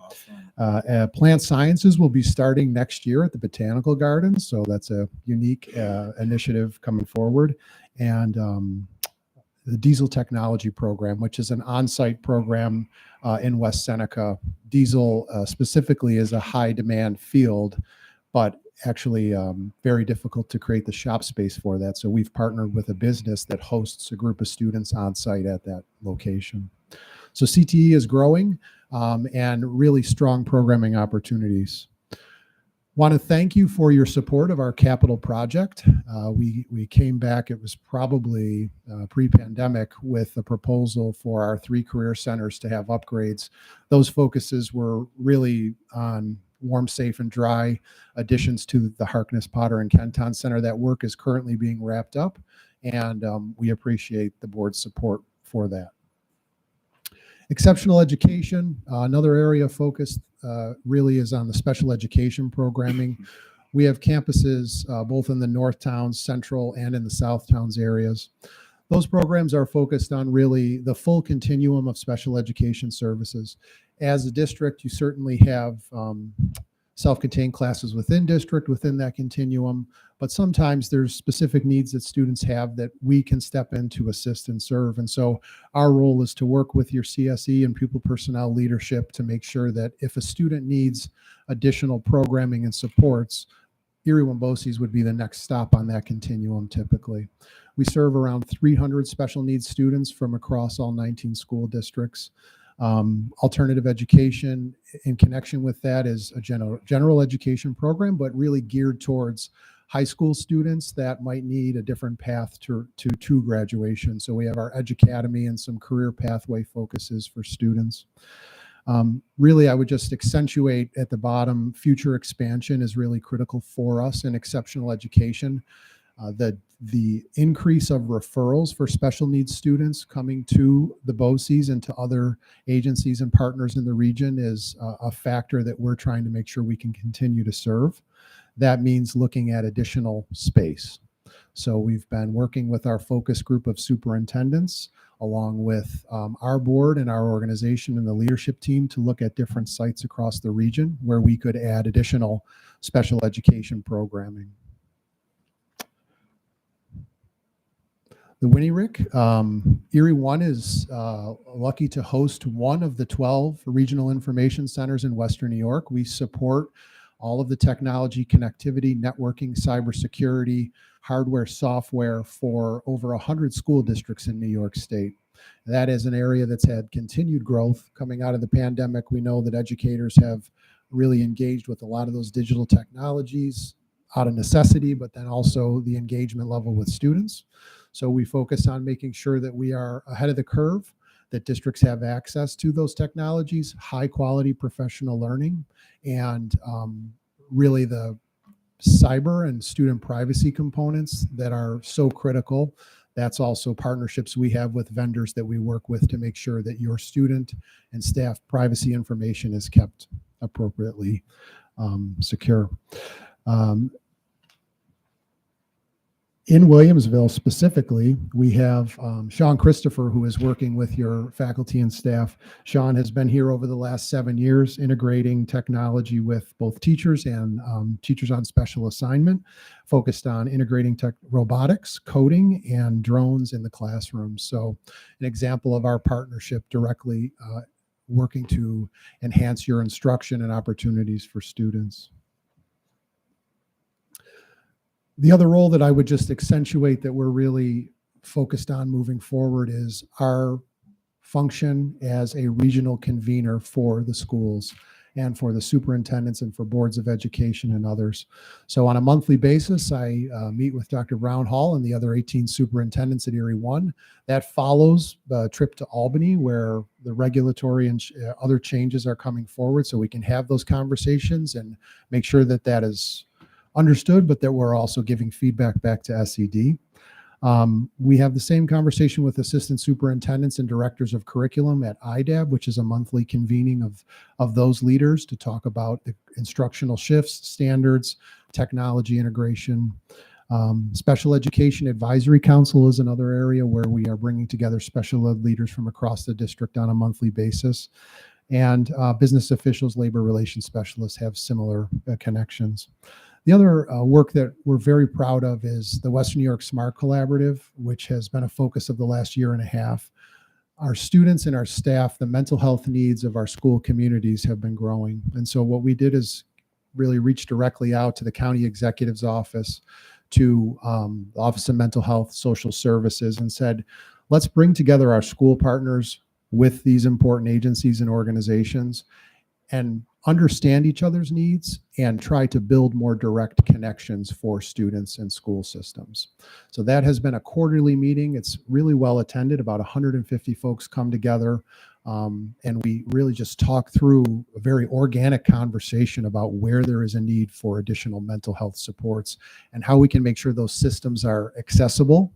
Plant Sciences will be starting next year at the Botanical Gardens, so that's a unique initiative coming forward. And the Diesel Technology program, which is an on-site program in West Seneca. Diesel specifically is a high demand field, but actually very difficult to create the shop space for that. So we've partnered with a business that hosts a group of students on site at that location. So CTE is growing and really strong programming opportunities. Want to thank you for your support of our capital project. We came back, it was probably pre-pandemic, with a proposal for our 3 career centers to have upgrades. Those focuses were really on warm, safe, and dry additions to the Harkness, Potter, and Kenton Center. That work is currently being wrapped up, and we appreciate the board's support for that. Exceptional education, another area of focus really is on the special education programming. We have campuses both in the North Towns, Central, and in the South Towns areas. Those programs are focused on really the full continuum of special education services. As a district, you certainly have self-contained classes within district, within that continuum, but sometimes there's specific needs that students have that we can step in to assist and serve. And so our role is to work with your CSE and pupil personnel leadership to make sure that if a student needs additional programming and supports, Erie-Waumbosse's would be the next stop on that continuum typically. We serve around 300 special needs students from across all 19 school districts. Alternative education in connection with that is a general education program, but really geared towards high school students that might need a different path to graduation. So we have our Edge Academy and some career pathway focuses for students. Really, I would just accentuate at the bottom, future expansion is really critical for us in exceptional education. The increase of referrals for special needs students coming to the BOCES and to other agencies and partners in the region is a factor that we're trying to make sure we can continue to serve. That means looking at additional space. So we've been working with our focus group of superintendents along with our board and our organization and the leadership team to look at different sites across the region where we could add additional special education programming. The Winnie Rick, Erie One is lucky to host one of the 12 regional information centers in Western New York. We support all of the technology, connectivity, networking, cybersecurity, hardware, software for over 100 school districts in New York State. That is an area that's had continued growth coming out of the pandemic. We know that educators have really engaged with a lot of those digital technologies out of necessity, but then also the engagement level with students. So we focus on making sure that we are ahead of the curve, that districts have access to those technologies, high quality professional learning, and really the cyber and student privacy components that are so critical. That's also partnerships we have with vendors that we work with to make sure that your student and staff privacy information is kept appropriately secure. In Williamsville specifically, we have Sean Christopher, who is working with your faculty and staff. Sean has been here over the last 7 years, integrating technology with both teachers and teachers on special assignment, focused on integrating robotics, coding, and drones in the classroom. So an example of our partnership directly working to enhance your instruction and opportunities for students. The other role that I would just accentuate that we're really focused on moving forward is our function as a regional convener for the schools and for the superintendents and for boards of education and others. So on a monthly basis, I meet with Dr. Brown Hall and the other 18 superintendents at Erie One. That follows the trip to Albany, where the regulatory and other changes are coming forward, so we can have those conversations and make sure that that is understood, but that we're also giving feedback back to SED. We have the same conversation with assistant superintendents and directors of curriculum at IDAB, which is a monthly convening of those leaders to talk about the instructional shifts, standards, technology integration. Special Education Advisory Council is another area where we are bringing together special ed leaders from across the district on a monthly basis. And business officials, labor relations specialists have similar connections. The other work that we're very proud of is the Western New York Smart Collaborative, which has been a focus of the last year and a half. Our students and our staff, the mental health needs of our school communities have been growing. And so what we did is really reach directly out to the county executive's office, to the Office of Mental Health, Social Services, and said, let's bring together our school partners with these important agencies and organizations and understand each other's needs and try to build more direct connections for students and school systems. So that has been a quarterly meeting. It's really well attended. About 150 folks come together, and we really just talk through a very organic conversation about where there is a need for additional mental health supports and how we can make sure those systems are accessible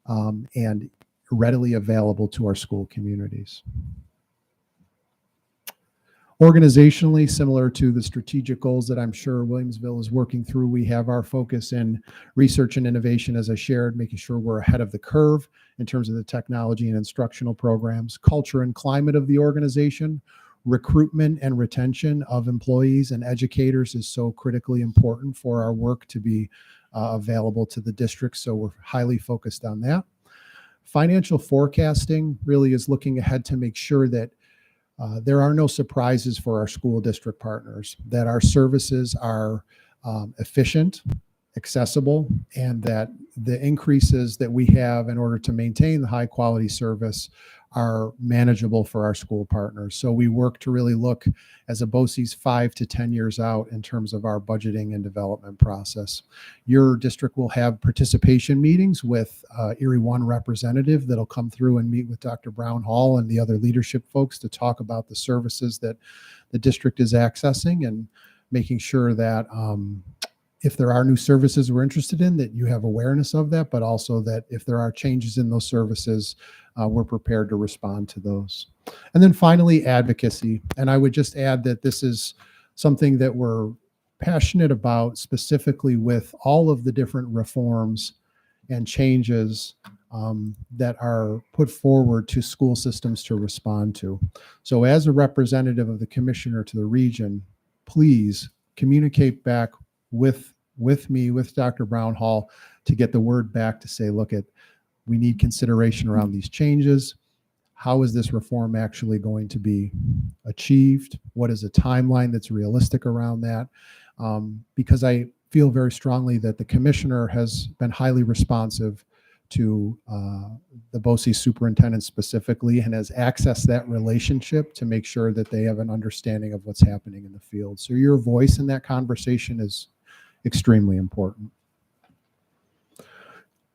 and readily available to our school communities. Organizationally, similar to the strategic goals that I'm sure Williamsville is working through, we have our focus in research and innovation, as I shared, making sure we're ahead of the curve in terms of the technology and instructional programs, culture and climate of the organization, recruitment and retention of employees and educators is so critically important for our work to be available to the district. So we're highly focused on that. Financial forecasting really is looking ahead to make sure that there are no surprises for our school district partners, that our services are efficient, accessible, and that the increases that we have in order to maintain the high quality service are manageable for our school partners. So we work to really look as a BOCES 5 to 10 years out in terms of our budgeting and development process. Your district will have participation meetings with Erie One representative that'll come through and meet with Dr. Brown Hall and the other leadership folks to talk about the services that the district is accessing and making sure that if there are new services we're interested in, that you have awareness of that, but also that if there are changes in those services, we're prepared to respond to those. And then finally, advocacy. And I would just add that this is something that we're passionate about, specifically with all of the different reforms and changes that are put forward to school systems to respond to. So as a representative of the commissioner to the region, please communicate back with me, with Dr. Brown Hall, to get the word back to say, look, we need consideration around these changes. How is this reform actually going to be achieved? What is a timeline that's realistic around that? Because I feel very strongly that the commissioner has been highly responsive to the BOCES superintendent specifically and has accessed that relationship to make sure that they have an understanding of what's happening in the field. So your voice in that conversation is extremely important.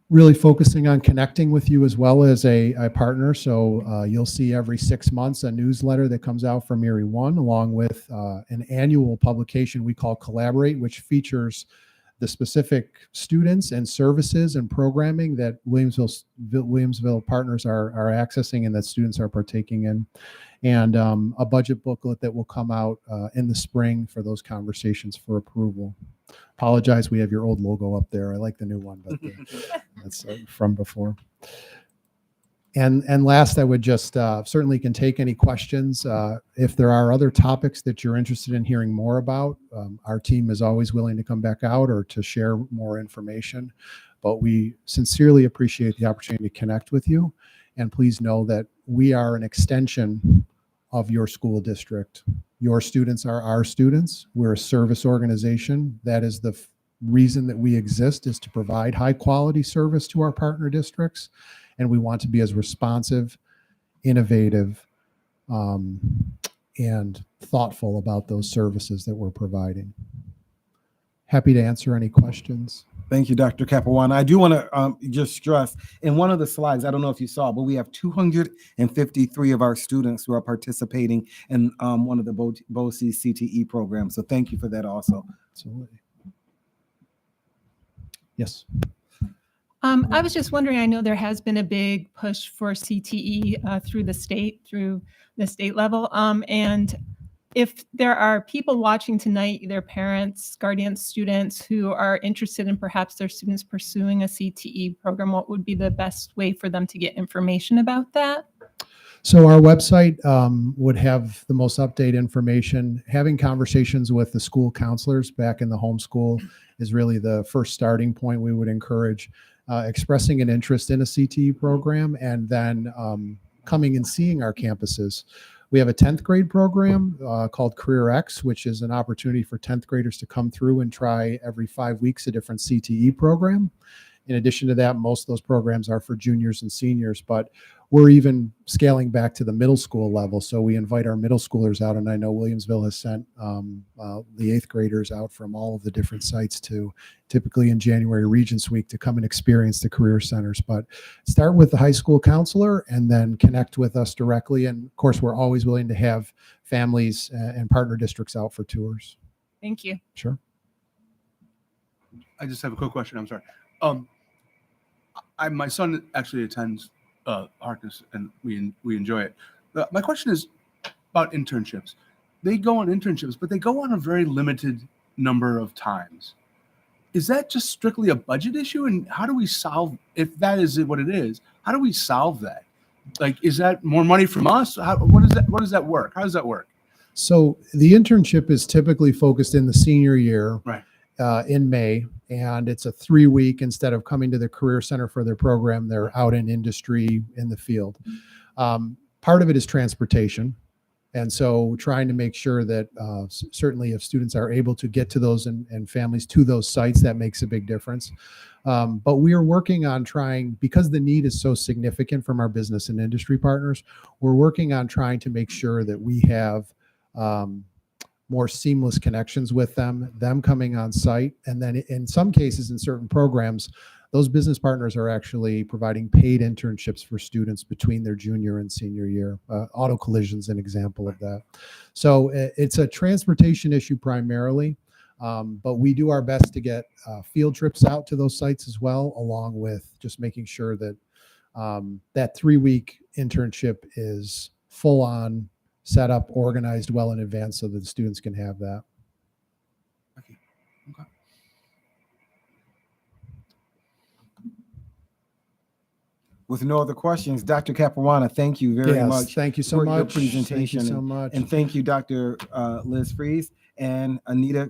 Really focusing on connecting with you as well as a partner. So you'll see every 6 months a newsletter that comes out from Erie One, along with an annual publication we call Collaborate, which features the specific students and services and programming that Williamsville partners are accessing and that students are partaking in, and a budget booklet that will come out in the spring for those conversations for approval. Apologize, we have your old logo up there. I like the new one, but that's from before. And last, I would just certainly can take any questions. If there are other topics that you're interested in hearing more about, our team is always willing to come back out or to share more information. But we sincerely appreciate the opportunity to connect with you. And please know that we are an extension of your school district. Your students are our students. We're a service organization. That is the reason that we exist is to provide high quality service to our partner districts. And we want to be as responsive, innovative, and thoughtful about those services that we're providing. Happy to answer any questions. Thank you, Dr. Capuano. I do want to just stress in one of the slides, I don't know if you saw, but we have 253 of our students who are participating in one of the BOCES CTE programs. So thank you for that also. Absolutely. Yes. I was just wondering, I know there has been a big push for CTE through the state level. And if there are people watching tonight, their parents, guardians, students who are interested in perhaps their students pursuing a CTE program, what would be the best way for them to get information about that? So our website would have the most updated information. Having conversations with the school counselors back in the homeschool is really the first starting point we would encourage. Expressing an interest in a CTE program and then coming and seeing our campuses. We have a 10th grade program called Career X, which is an opportunity for 10th graders to come through and try every 5 weeks a different CTE program. In addition to that, most of those programs are for juniors and seniors, but we're even scaling back to the middle school level. So we invite our middle schoolers out, and I know Williamsville has sent the 8th graders out from all of the different sites to typically in January Regents Week to come and experience the career centers. But start with the high school counselor and then connect with us directly. And of course, we're always willing to have families and partner districts out for tours. Thank you. Sure. I just have a quick question. I'm sorry. My son actually attends Harkness, and we enjoy it. My question is about internships. They go on internships, but they go on a very limited number of times. Is that just strictly a budget issue? And how do we solve, if that is what it is, how do we solve that? Like, is that more money from us? What does that work? How does that work? So the internship is typically focused in the senior year. Right. In May, and it's a 3-week. Instead of coming to the Career Center for their program, they're out in industry in the field. Part of it is transportation. And so trying to make sure that certainly if students are able to get to those and families to those sites, that makes a big difference. But we are working on trying, because the need is so significant from our business and industry partners, we're working on trying to make sure that we have more seamless connections with them coming on site. And then in some cases, in certain programs, those business partners are actually providing paid internships for students between their junior and senior year. Auto collision is an example of that. So it's a transportation issue primarily, but we do our best to get field trips out to those sites as well, along with just making sure that that 3-week internship is full on, set up, organized well in advance so that the students can have that. Okay. With no other questions, Dr. Capuano, thank you very Yes, much. thank you so for your much. Thank you presentation. so much. And thank you, Dr. Liz Fries and Anita.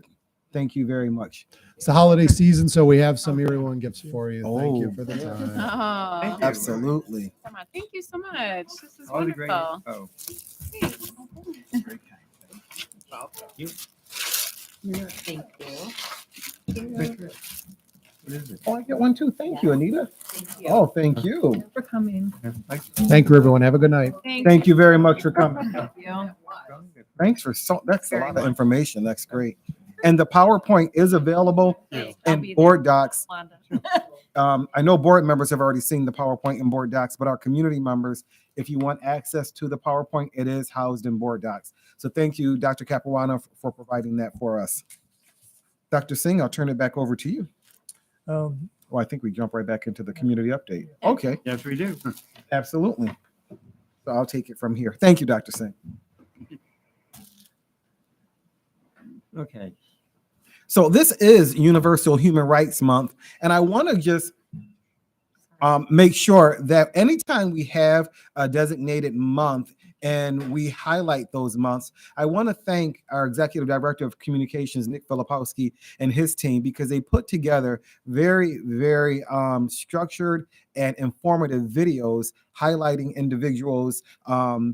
Thank you very much. It's the holiday season, so we have some everyone gifts for you. Thank you for the time. Oh, Absolutely. thank you so much. This is All the great- wonderful. oh. Thank you. Oh, I get one too. Thank you, Anita. Oh, thank you. For coming. Thank you, everyone. Have a good night. Thank you very much for coming. Thank you. Thanks for that's a lot of information. That's great. And the PowerPoint is available in board docs. I know board members have already seen the PowerPoint in board docs, but our community members, if you want access to the PowerPoint, it is housed in board docs. So thank you, Dr. Capuano, for providing that for us. Dr. Singh, I'll turn it back over to you. Well, I think we jump right back into the community update. Okay. Yes, we do. Absolutely. So I'll take it from here. Thank you, Dr. Singh. Okay. So this is Universal Human Rights Month, and I want to just make sure that anytime we have a designated month and we highlight those months, I want to thank our Executive Director of Communications, Nick Filipowski, and his team, because they put together very, very structured and informative videos highlighting individuals,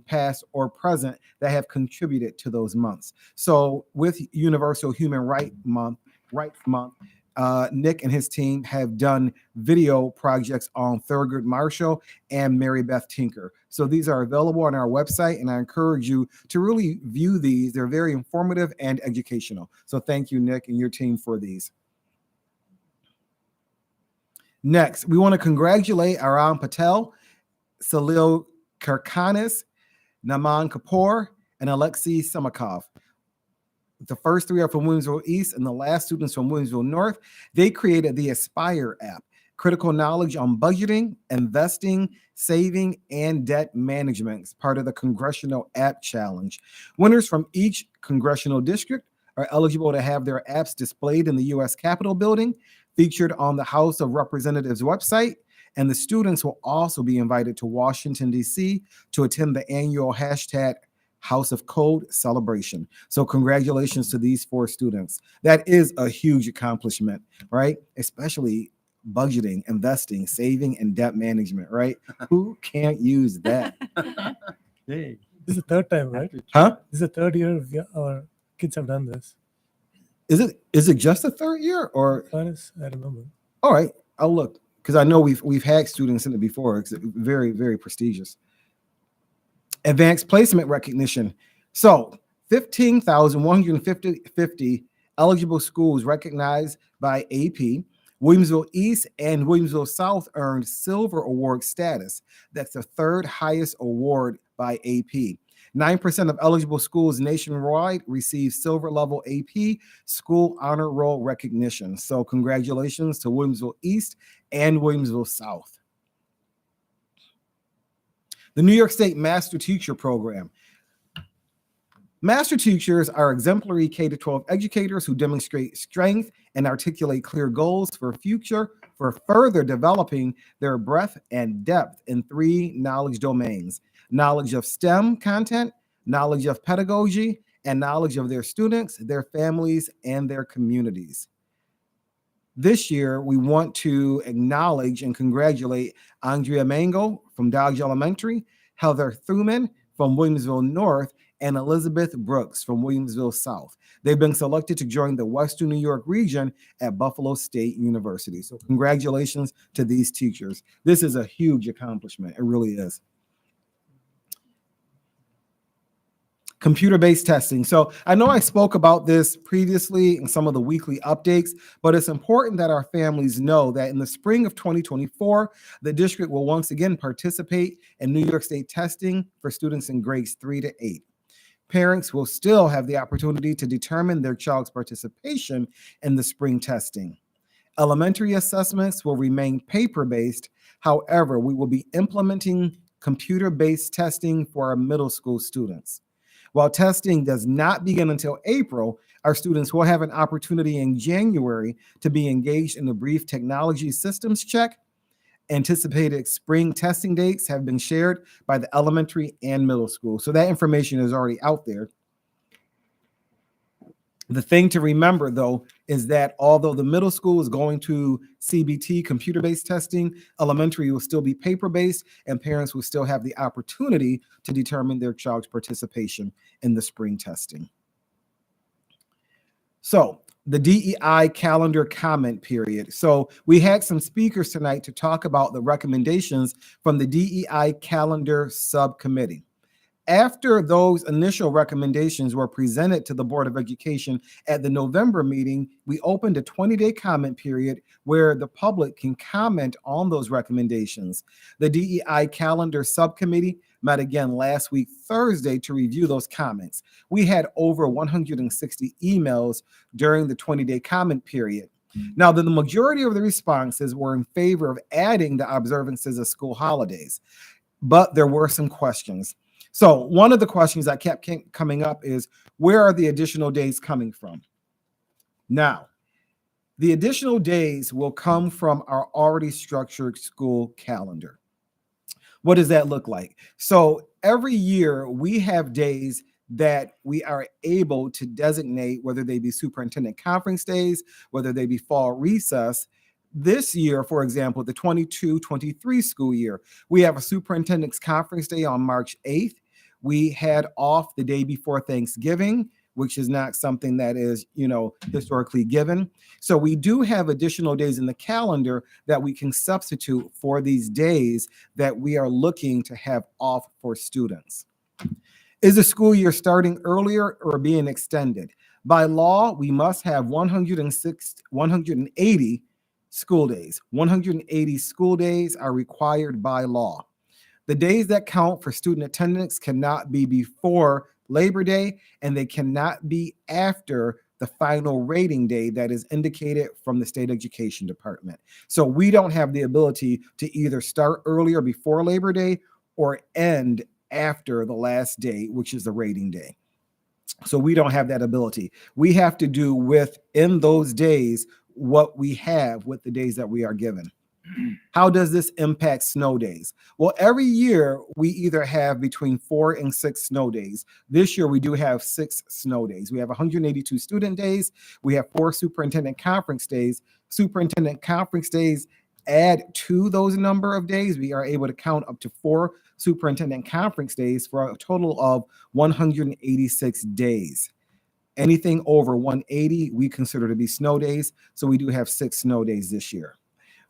past or present, that have contributed to those months. So with Universal Human Rights Month, Nick and his team have done video projects on Thurgood Marshall and Mary Beth Tinker. So these are available on our website, and I encourage you to really view these. They're very informative and educational. So thank you, Nick, and your team for these. Next, we want to congratulate Aram Patel, Salil Kirkanis, Naman Kapoor, and Alexei Semakov. The first three are from Williamsville East, and the last students from Williamsville North. They created the Aspire app, critical knowledge on budgeting, investing, saving, and debt management as part of the Congressional App Challenge. Winners from each congressional district are eligible to have their apps displayed in the U.S. Capitol building, featured on the House of Representatives website, and the students will also be invited to Washington, D.C. to attend the annual hashtag House of Code celebration. So congratulations to these 4 students. That is a huge accomplishment, right? Especially budgeting, investing, saving, and debt management, right? Who can't use that? Hey, this is the third time, right? Huh? This is the third year our kids have done this. Is it just the third year, or? Honest, I remember. All right, I'll look, because I know we've had students in it before. It's very, very prestigious. Advanced placement recognition. So 15,150 eligible schools recognized by AP. Williamsville East and Williamsville South earned Silver Award status. That's the 3rd highest award by AP. 9% of eligible schools nationwide receive silver level AP school honor roll recognition. So congratulations to Williamsville East and Williamsville South. The New York State Master Teacher Program. Master teachers are exemplary K-12 educators who demonstrate strength and articulate clear goals for further developing their breadth and depth in 3 knowledge domains: knowledge of STEM content, knowledge of pedagogy, and knowledge of their students, their families, and their communities. This year, we want to acknowledge and congratulate Andrea Mango from Dodge Elementary, Heather Thuman from Williamsville North, and Elizabeth Brooks from Williamsville South. They've been selected to join the Western New York region at Buffalo State University. So congratulations to these teachers. This is a huge accomplishment. It really is. Computer-based testing. So I know I spoke about this previously in some of the weekly updates, but it's important that our families know that in the spring of 2024, the district will once again participate in New York State testing for students in grades 3 to 8. Parents will still have the opportunity to determine their child's participation in the spring testing. Elementary assessments will remain paper-based. However, we will be implementing computer-based testing for our middle school students. While testing does not begin until April, our students will have an opportunity in January to be engaged in a brief technology systems check. Anticipated spring testing dates have been shared by the elementary and middle school. So that information is already out there. The thing to remember, though, is that although the middle school is going to CBT, computer-based testing, elementary will still be paper-based, and parents will still have the opportunity to determine their child's participation in the spring testing. So the DEI calendar comment period. So we had some speakers tonight to talk about the recommendations from the DEI calendar subcommittee. After those initial recommendations were presented to the Board of Education at the November meeting, we opened a 20-day comment period where the public can comment on those recommendations. The DEI calendar subcommittee met again last week, Thursday, to review those comments. We had over 160 emails during the 20-day comment period. Now, the majority of the responses were in favor of adding the observances of school holidays, but there were some questions. So one of the questions that kept coming up is, where are the additional days coming from? Now, the additional days will come from our already structured school calendar. What does that look like? So every year we have days that we are able to designate, whether they be superintendent conference days, whether they be fall recess. This year, for example, the 22-23 school year, we have a superintendent's conference day on March 8th. We had off the day before Thanksgiving. which is not something that is, historically given. So we do have additional days in the calendar that we can substitute for these days that we are looking to have off for students. Is the school year starting earlier or being extended? By law, we must have 180 school days. 180 school days are required by law. The days that count for student attendance cannot be before Labor Day, and they cannot be after the final rating day that is indicated from the state education department. So we don't have the ability to either start earlier before Labor Day or end after the last day, which is the rating day. So we don't have that ability. We have to do within those days what we have with the days that we are given. How does this impact snow days? Well, every year we either have between 4 and 6 snow days. This year we do have 6 snow days. We have 182 student days. We have 4 superintendent conference days. Superintendent conference days add to those number of days. We are able to count up to 4 superintendent conference days for a total of 186 days. Anything over 180 we consider to be snow days. So we do have 6 snow days this year.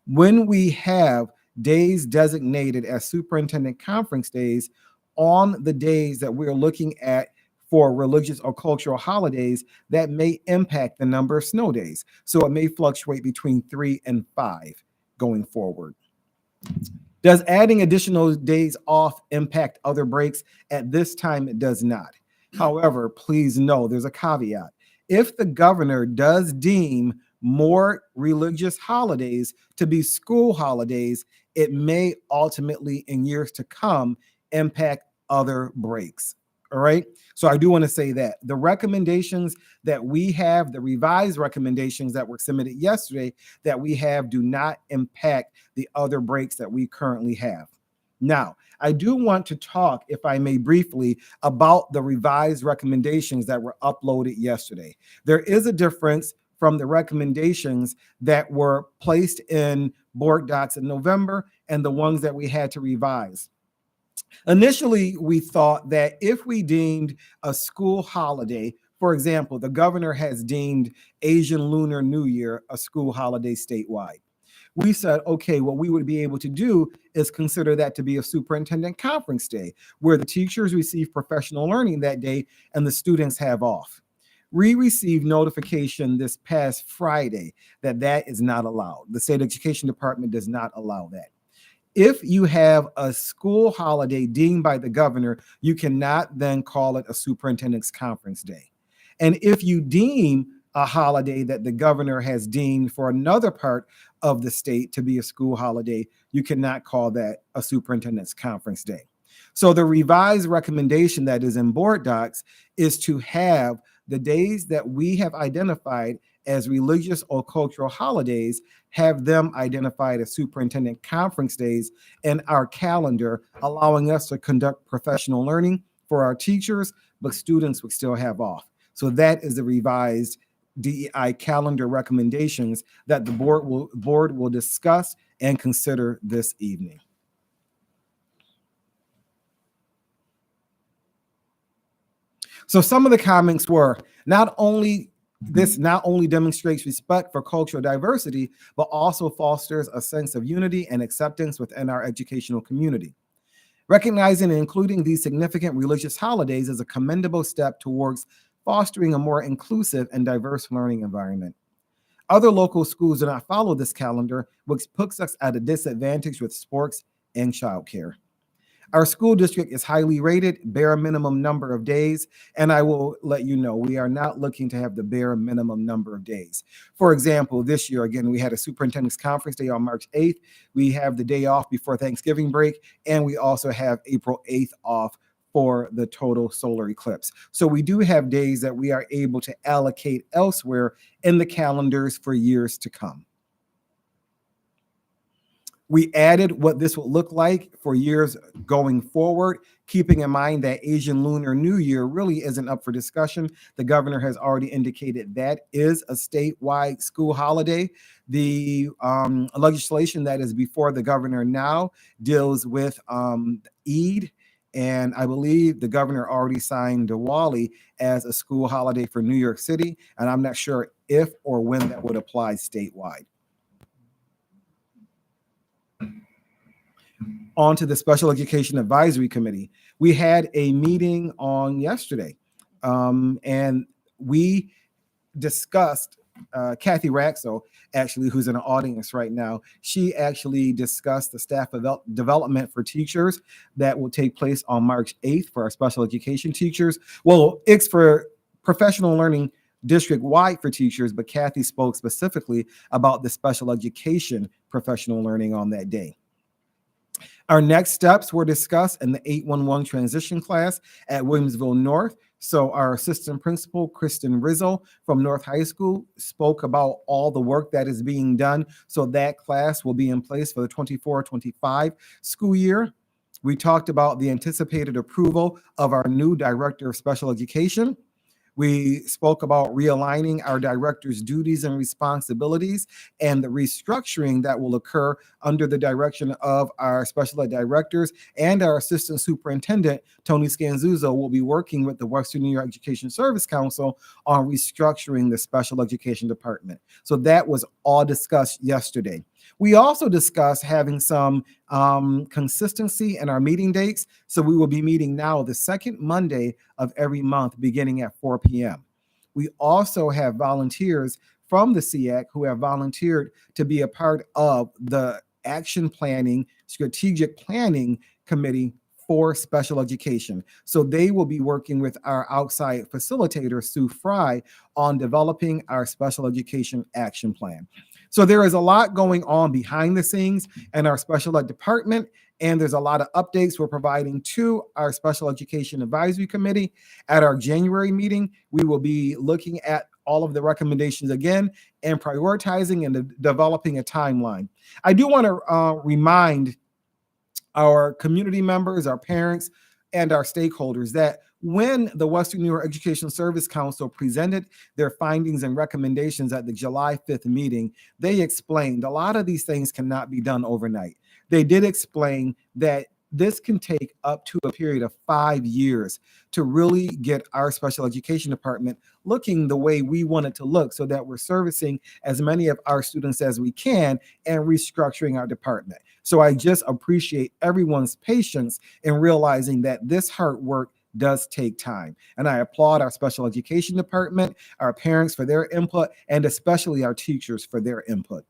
When we have days designated as superintendent conference days on the days that we're looking at for religious or cultural holidays, that may impact the number of snow days. So it may fluctuate between 3 and 5 going forward. Does adding additional days off impact other breaks? At this time, it does not. However, please know there's a caveat. If the governor does deem more religious holidays to be school holidays, it may ultimately, in years to come, impact other breaks. All right. So I do want to say that the recommendations that we have, the revised recommendations that were submitted yesterday that we have, do not impact the other breaks that we currently have. Now, I do want to talk, if I may briefly, about the revised recommendations that were uploaded yesterday. There is a difference from the recommendations that were placed in board docs in November and the ones that we had to revise. Initially, we thought that if we deemed a school holiday, for example, the governor has deemed Asian Lunar New Year a school holiday statewide. We said, okay, what we would be able to do is consider that to be a superintendent conference day, where the teachers receive professional learning that day and the students have off. We received notification this past Friday that that is not allowed. The state education department does not allow that. If you have a school holiday deemed by the governor, you cannot then call it a superintendent's conference day. And if you deem a holiday that the governor has deemed for another part of the state to be a school holiday, you cannot call that a superintendent's conference day. So the revised recommendation that is in board docs is to have the days that we have identified as religious or cultural holidays, have them identified as superintendent conference days in our calendar, allowing us to conduct professional learning for our teachers, but students would still have off. So that is the revised DEI calendar recommendations that the board will discuss and consider this evening. So some of the comments were not only demonstrates respect for cultural diversity, but also fosters a sense of unity and acceptance within our educational community. Recognizing and including these significant religious holidays is a commendable step towards fostering a more inclusive and diverse learning environment. Other local schools do not follow this calendar, which puts us at a disadvantage with sports and childcare. Our school district is highly rated, bare minimum number of days, and I will let you know, we are not looking to have the bare minimum number of days. For example, this year, again, we had a superintendent's conference day on March 8th. We have the day off before Thanksgiving break, and we also have April 8th off for the total solar eclipse. So we do have days that we are able to allocate elsewhere in the calendars for years to come. We added what this would look like for years going forward, keeping in mind that Asian Lunar New Year really isn't up for discussion. The governor has already indicated that is a statewide school holiday. The legislation that is before the governor now deals with Eid And I believe the governor already signed Diwali as a school holiday for New York City. And I'm not sure if or when that would apply statewide. On to the Special Education Advisory Committee. We had a meeting on yesterday, and we discussed Kathy Raxo, actually, who's in the audience right now. She actually discussed the staff development for teachers that will take place on March 8th for our special education teachers. Well, it's for professional learning district-wide for teachers, but Kathy spoke specifically about the special education professional learning on that day. Our next steps were discussed in the 811 transition class at Williamsville North. So our assistant principal, Kristen Rizzo from North High School, spoke about all the work that is being done. So that class will be in place for the 24-25 school year. We talked about the anticipated approval of our new director of special education. We spoke about realigning our director's duties and responsibilities and the restructuring that will occur under the direction of our special ed directors, and our assistant superintendent, Tony Scanzuzzo, will be working with the Western New York Education Service Council on restructuring the special education department. So that was all discussed yesterday. We also discussed having some consistency in our meeting dates. So we will be meeting now the second Monday of every month beginning at 4 p.m. We also have volunteers from the SEAC who have volunteered to be a part of the action planning, strategic planning committee for special education. So they will be working with our outside facilitator, Sue Fry, on developing our special education action plan. So there is a lot going on behind the scenes in our special ed department, and there's a lot of updates we're providing to our Special Education Advisory Committee. At our January meeting, we will be looking at all of the recommendations again and prioritizing and developing a timeline. I do want to remind our community members, our parents, and our stakeholders that when the Western New York Education Service Council presented their findings and recommendations at the July 5th meeting, they explained a lot of these things cannot be done overnight. They did explain that this can take up to a period of 5 years to really get our special education department looking the way we want it to look, so that we're servicing as many of our students as we can and restructuring our department. So I just appreciate everyone's patience in realizing that this hard work does take time. And I applaud our special education department, our parents for their input, and especially our teachers for their input.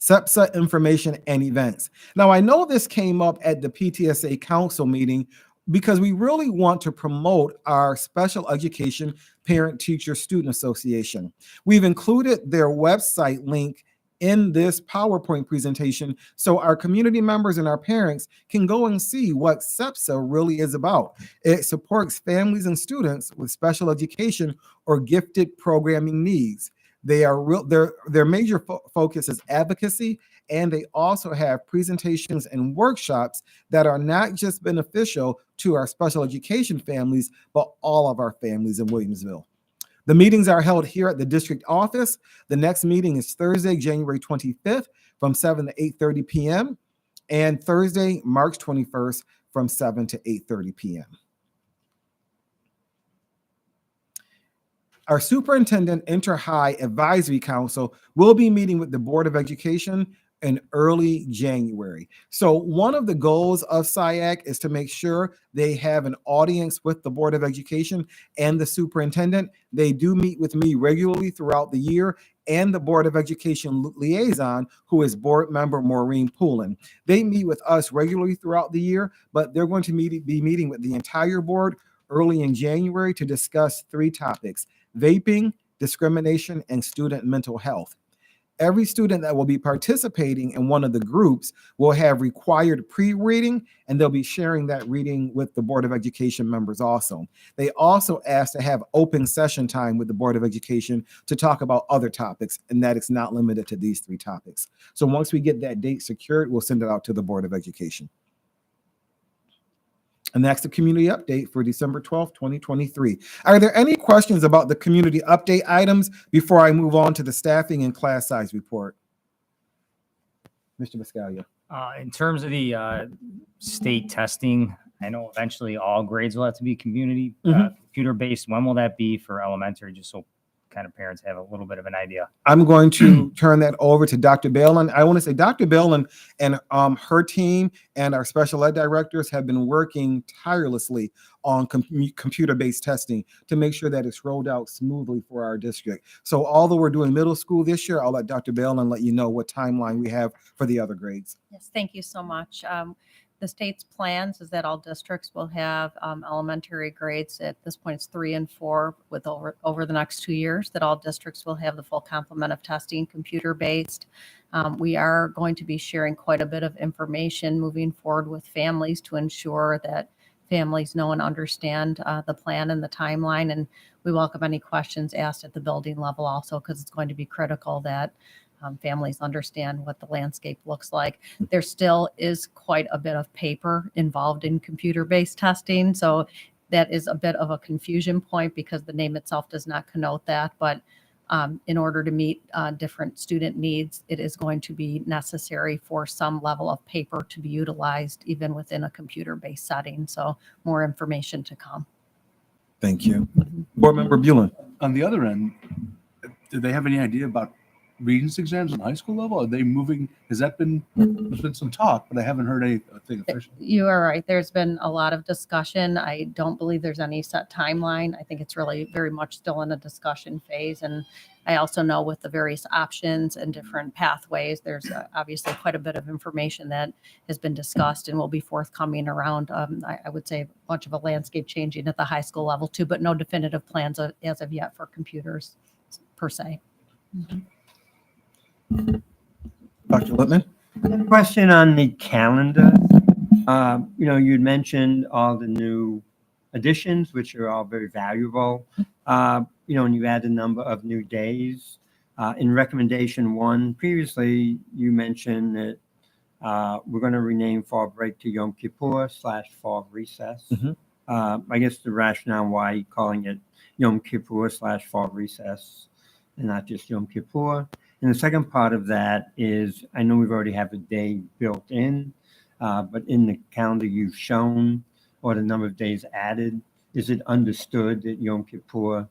SEPSA information and events. Now, I know this came up at the PTSA council meeting because we really want to promote our special education parent teacher student association. We've included their website link in this PowerPoint presentation so our community members and our parents can go and see what SEPSA really is about. It supports families and students with special education or gifted programming needs. Their major focus is advocacy, and they also have presentations and workshops that are not just beneficial to our special education families, but all of our families in Williamsville. The meetings are held here at the district office. The next meeting is Thursday, January 25th from 7 to 8:30 p.m. and Thursday, March 21st from 7 to 8:30 p.m. Our Superintendent Inter-High Advisory Council will be meeting with the Board of Education in early January. So one of the goals of SIAC is to make sure they have an audience with the Board of Education and the superintendent. They do meet with me regularly throughout the year, and the Board of Education liaison, who is board member Maureen Poulin. They meet with us regularly throughout the year, but they're going to be meeting with the entire board early in January to discuss 3 topics: vaping, discrimination, and student mental health. Every student that will be participating in one of the groups will have required pre-reading, and they'll be sharing that reading with the Board of Education members also. They also asked to have open session time with the Board of Education to talk about other topics, and that it's not limited to these 3 topics. So once we get that date secured, we'll send it out to the Board of Education. And that's the community update for December 12th, 2023. Are there any questions about the community update items before I move on to the staffing and class size report? Mr. Biscaglia. In terms of the state testing, I know eventually all grades will have to be computer-based. When will that be for elementary, just so kind of parents have a little bit of an idea? I'm going to turn that over to Dr. Balin. I want to say Dr. Balin and her team and our special ed directors have been working tirelessly on computer-based testing to make sure that it's rolled out smoothly for our district. So although we're doing middle school this year, I'll let Dr. Balin let you know what timeline we have for the other grades. Yes, thank you so much. The state's plans is that all districts will have elementary grades. At this point, it's 3 and 4 with over the next 2 years, that all districts will have the full complement of testing, computer-based. We are going to be sharing quite a bit of information moving forward with families to ensure that families know and understand the plan and the timeline. And we welcome any questions asked at the building level also, because it's going to be critical that families understand what the landscape looks like. There still is quite a bit of paper involved in computer-based testing. So that is a bit of a confusion point because the name itself does not connote that. But in order to meet different student needs, it is going to be necessary for some level of paper to be utilized even within a computer-based setting. So more information to come. Thank you. Board Member Bulin. On the other end, do they have any idea about Regents exams on high school level? Are they moving? Has that been, there's been some talk, but I haven't heard anything official. You are right. There's been a lot of discussion. I don't believe there's any set timeline. I think it's really very much still in a discussion phase. And I also know with the various options and different pathways, there's obviously quite a bit of information that has been discussed and will be forthcoming around, I would say, a bunch of a landscape changing at the high school level too, but no definitive plans as of yet for computers per se. Mm-hmm. Dr. Lippman? A question on the calendar. You'd mentioned all the new additions, which are all very valuable. And you add a number of new days. In recommendation 1, previously you mentioned that we're going to rename fall break to Yom Kippur / fall recess. Mm-hmm. I guess the rationale why you're calling it Yom Kippur / fall recess and not just Yom Kippur. And the second part of that is, I know we've already have a day built in, but in the calendar you've shown, or the number of days added, is it understood that Yom Kippur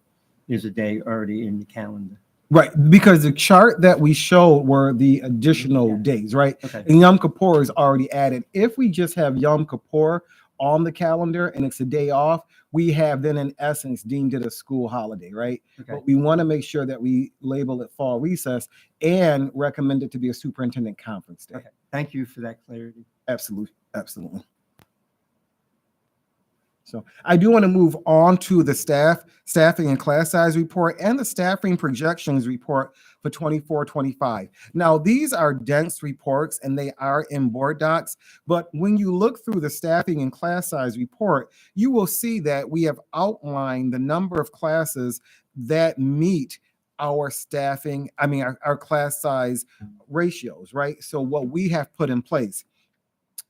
is a day already in the calendar? Right, because the chart that we showed were the additional days, right? Okay. And Yom Kippur is already added. If we just have Yom Kippur on the calendar and it's a day off, we have then in essence deemed it a school holiday, right? Okay. But we want to make sure that we label it fall recess and recommend it to be a superintendent conference day. Okay. Thank you for that clarity. Absolutely. Absolutely. So I do want to move on to the staffing and class size report and the staffing projections report for 24-25. Now, these are dense reports and they are in board docs, but when you look through the staffing and class size report, you will see that we have outlined the number of classes that meet our staffing, our class size ratios, right? So what we have put in place.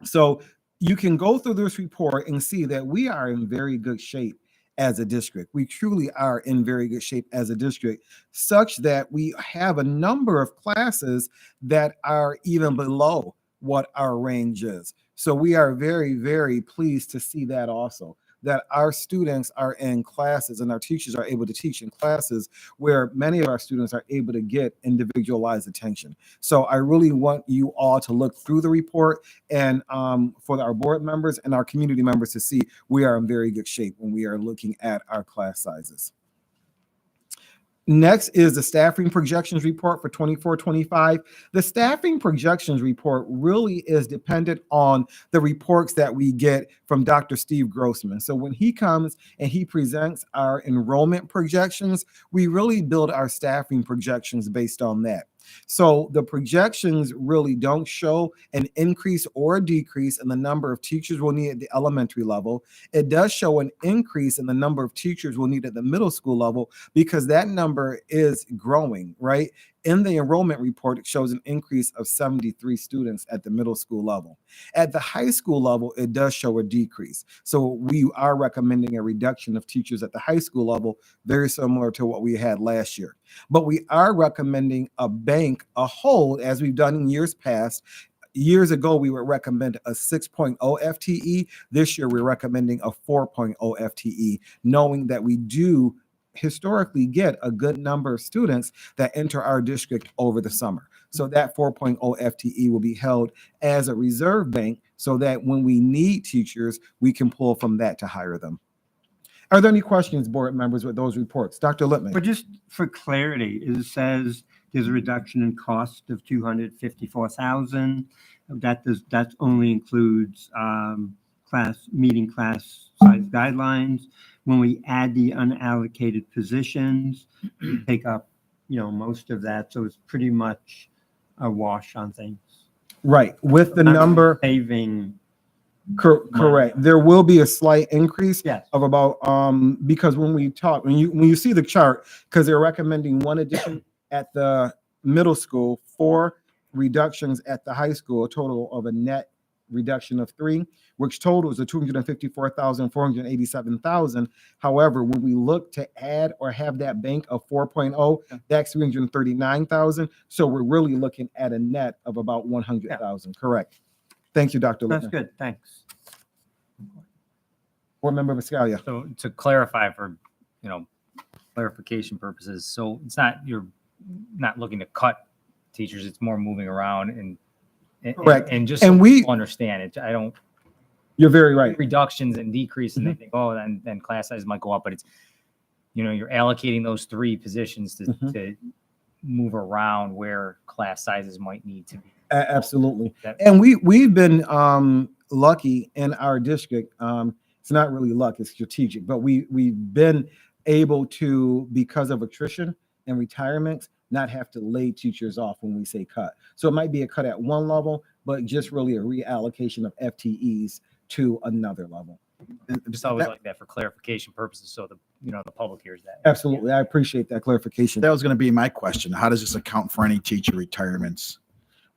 So you can go through this report and see that we are in very good shape as a district. We truly are in very good shape as a district, such that we have a number of classes that are even below what our range is. So we are very, very pleased to see that also, that our students are in classes and our teachers are able to teach in classes where many of our students are able to get individualized attention. So I really want you all to look through the report and for our board members and our community members to see we are in very good shape when we are looking at our class sizes. Next is the staffing projections report for 24-25. The staffing projections report really is dependent on the reports that we get from Dr. Steve Grossman. So when he comes and he presents our enrollment projections, we really build our staffing projections based on that. So the projections really don't show an increase or a decrease in the number of teachers we'll need at the elementary level. It does show an increase in the number of teachers we'll need at the middle school level because that number is growing, right? In the enrollment report, it shows an increase of 73 students at the middle school level. At the high school level, it does show a decrease. So we are recommending a reduction of teachers at the high school level, very similar to what we had last year. But we are recommending a hold, as we've done in years past, years ago, we would recommend a 6.0 FTE. This year, we're recommending a 4.0 FTE, knowing that we do historically get a good number of students that enter our district over the summer. So that 4.0 FTE will be held as a reserve bank so that when we need teachers, we can pull from that to hire them. Are there any questions, board members, with those reports? Dr. Lippman. But just for clarity, it says there's a reduction in cost of 254,000. That only includes meeting class size guidelines. When we add the unallocated positions, we take up, most of that. So it's pretty much a wash on things. Right. With the Not really number. saving. Correct. There will be a slight increase Yes. of about because when you see the chart, because they're recommending one addition at the middle school, 4 reductions at the high school, a total of a net reduction of 3, which totals a 254,487,000. However, when we look to add or have that bank of 4.0, that's 339,000. So we're really looking at a net of about 100,000. Correct. Thank you, Dr. That's Lippman. good. Thanks. Board Member Viscalia. So to clarify for, clarification purposes, so you're not looking to cut teachers, it's more moving around and Correct. and just And so we- people understand it. I don't. You're very right. Reductions and decrease, and they think, oh, then class size might go up, but it's, you're allocating those 3 positions to move around where class sizes might need to be. Absolutely. That- And we've been lucky in our district. It's not really luck, it's strategic, but we've been able to, because of attrition and retirements, not have to lay teachers off when we say cut. So it might be a cut at one level, but just really a reallocation of FTEs to another level. Just always like that for clarification purposes, so the public hears that. Absolutely. I appreciate that clarification. That was going to be my question. How does this account for any teacher retirements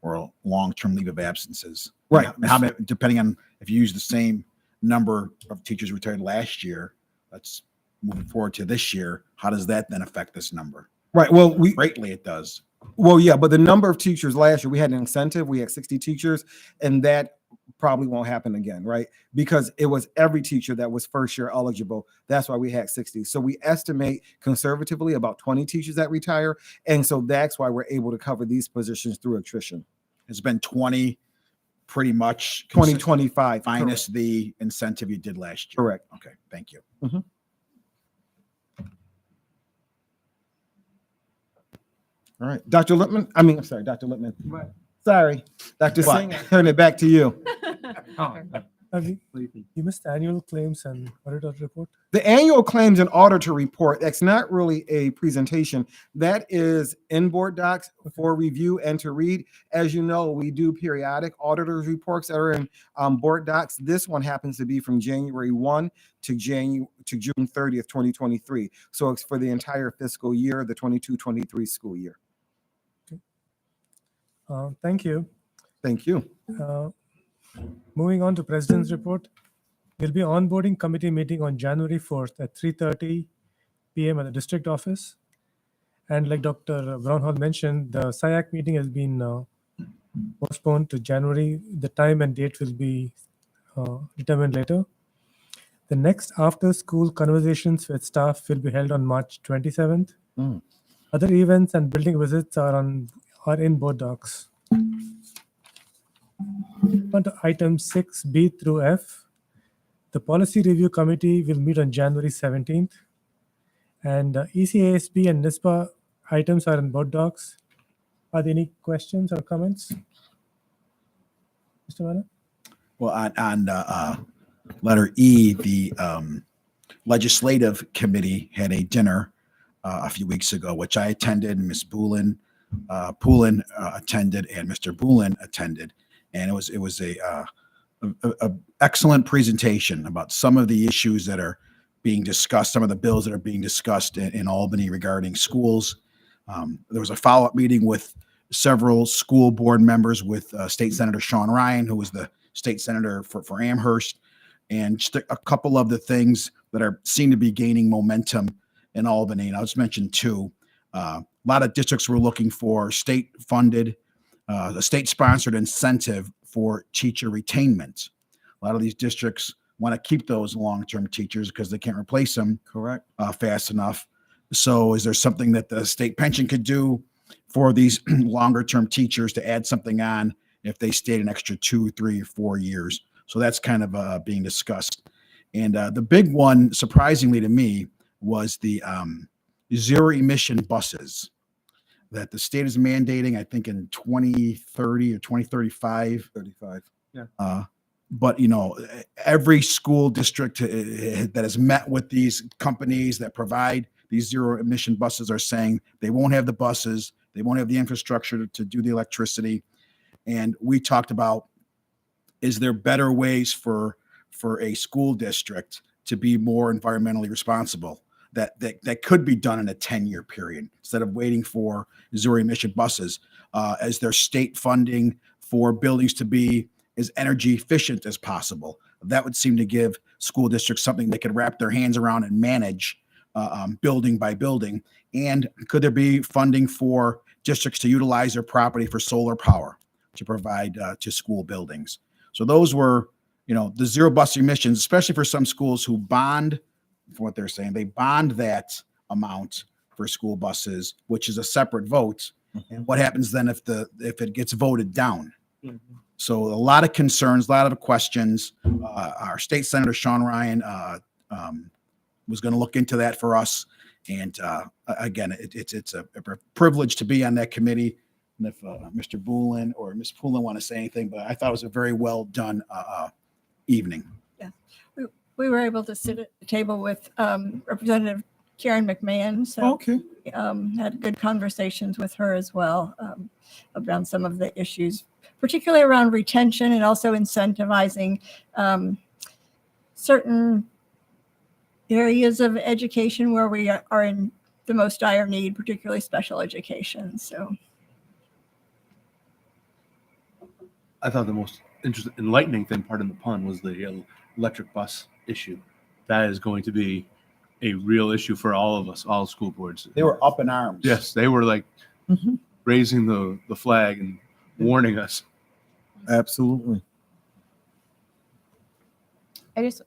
or long-term leave of absences? Right. How many, depending on if you use the same number of teachers retired last year, let's moving forward to this year, how does that then affect this number? Right. Well, Greatly it does. Well, yeah, but the number of teachers last year, we had an incentive. We had 60 teachers, and that probably won't happen again, right? Because it was every teacher that was first year eligible. That's why we had 60. So we estimate conservatively about 20 teachers that retire. And so that's why we're able to cover these positions through attrition. It's been 20 pretty much 2025 minus the incentive you did last year. Correct. Okay, thank you. All right, Dr. Lippman. I'm sorry, Dr. Lippman. Right. Sorry, Dr. What? Singh. Turn it back to you. You missed the annual claims and auditor report. The annual claims and auditor report, that's not really a presentation. That is in board docs for review and to read. As you know, we do periodic auditors reports that are in board docs. This one happens to be from January 1 to June 30th, 2023. So it's for the entire fiscal year, the 22-23 school year. Thank you. Thank you. Moving on to President's report. There'll be onboarding committee meeting on January 4th at 3:30 p.m. at the district office. And like Dr. Brownhall mentioned, the SIAC meeting has been postponed to January. The time and date will be determined later. The next after-school conversations with staff will be held on March 27th. Other events and building visits are in board docs. On to items 6B through F. The policy review committee will meet on January 17th. And ECASB and NISPA items are in board docs. Are there any questions or comments? Mr. Manna? Well, on letter E, the legislative committee had a dinner a few weeks ago, which I attended. Ms. Poulin attended, and Mr. Poulin attended, and it was a excellent presentation about some of the issues that are being discussed, some of the bills that are being discussed in Albany regarding schools. There was a follow-up meeting with several school board members with State Senator Sean Ryan, who was the state senator for Amherst, and just a couple of the things that seem to be gaining momentum in Albany. And I'll just mention two. A lot of districts were looking for state-funded the state-sponsored incentive for teacher retainment. A lot of these districts want to keep those long-term teachers because they can't replace them fast enough. So is there something that the state pension could do for these longer-term teachers to add something on if they stayed an extra 2, 3, or 4 years? So that's kind of being discussed. And the big one, surprisingly to me, was the zero-emission buses that the state is mandating, I think in 2030 or 2035. 35. Yeah. But, you know, every school district that has met with these companies that provide these zero emission buses are saying they won't have the buses, they won't have the infrastructure to do the electricity. And we talked about, is there better ways for a school district to be more environmentally responsible that could be done in a 10-year period instead of waiting for zero emission buses? As their state funding for buildings to be as energy efficient as possible. That would seem to give school districts something they could wrap their hands around and manage building by building. And could there be funding for districts to utilize their property for solar power to provide to school buildings? So those were, you know, the zero bus emissions, especially for some schools who bond, from what they're saying, they bond that amount for school buses, which is a separate vote. And what happens then if it gets voted down? So a lot of concerns, a lot of questions. Our state senator, Sean Ryan, was going to look into that for us. And again, it's a privilege to be on that committee. And if Mr. Boulin or Ms. Poulin want to say anything, but I thought it was a very well done evening. Yeah, we were able to sit at the table with Representative Karen McMahon. So had good conversations with her as well around some of the issues, particularly around retention and also incentivizing certain areas of education where we are in the most dire need, particularly special education. So I thought the most interesting, enlightening thing, pardon the pun, was the electric bus issue. That is going to be a real issue for all of us, all school boards. They were up in arms. Yes, they were like raising the flag and warning us. Absolutely. I just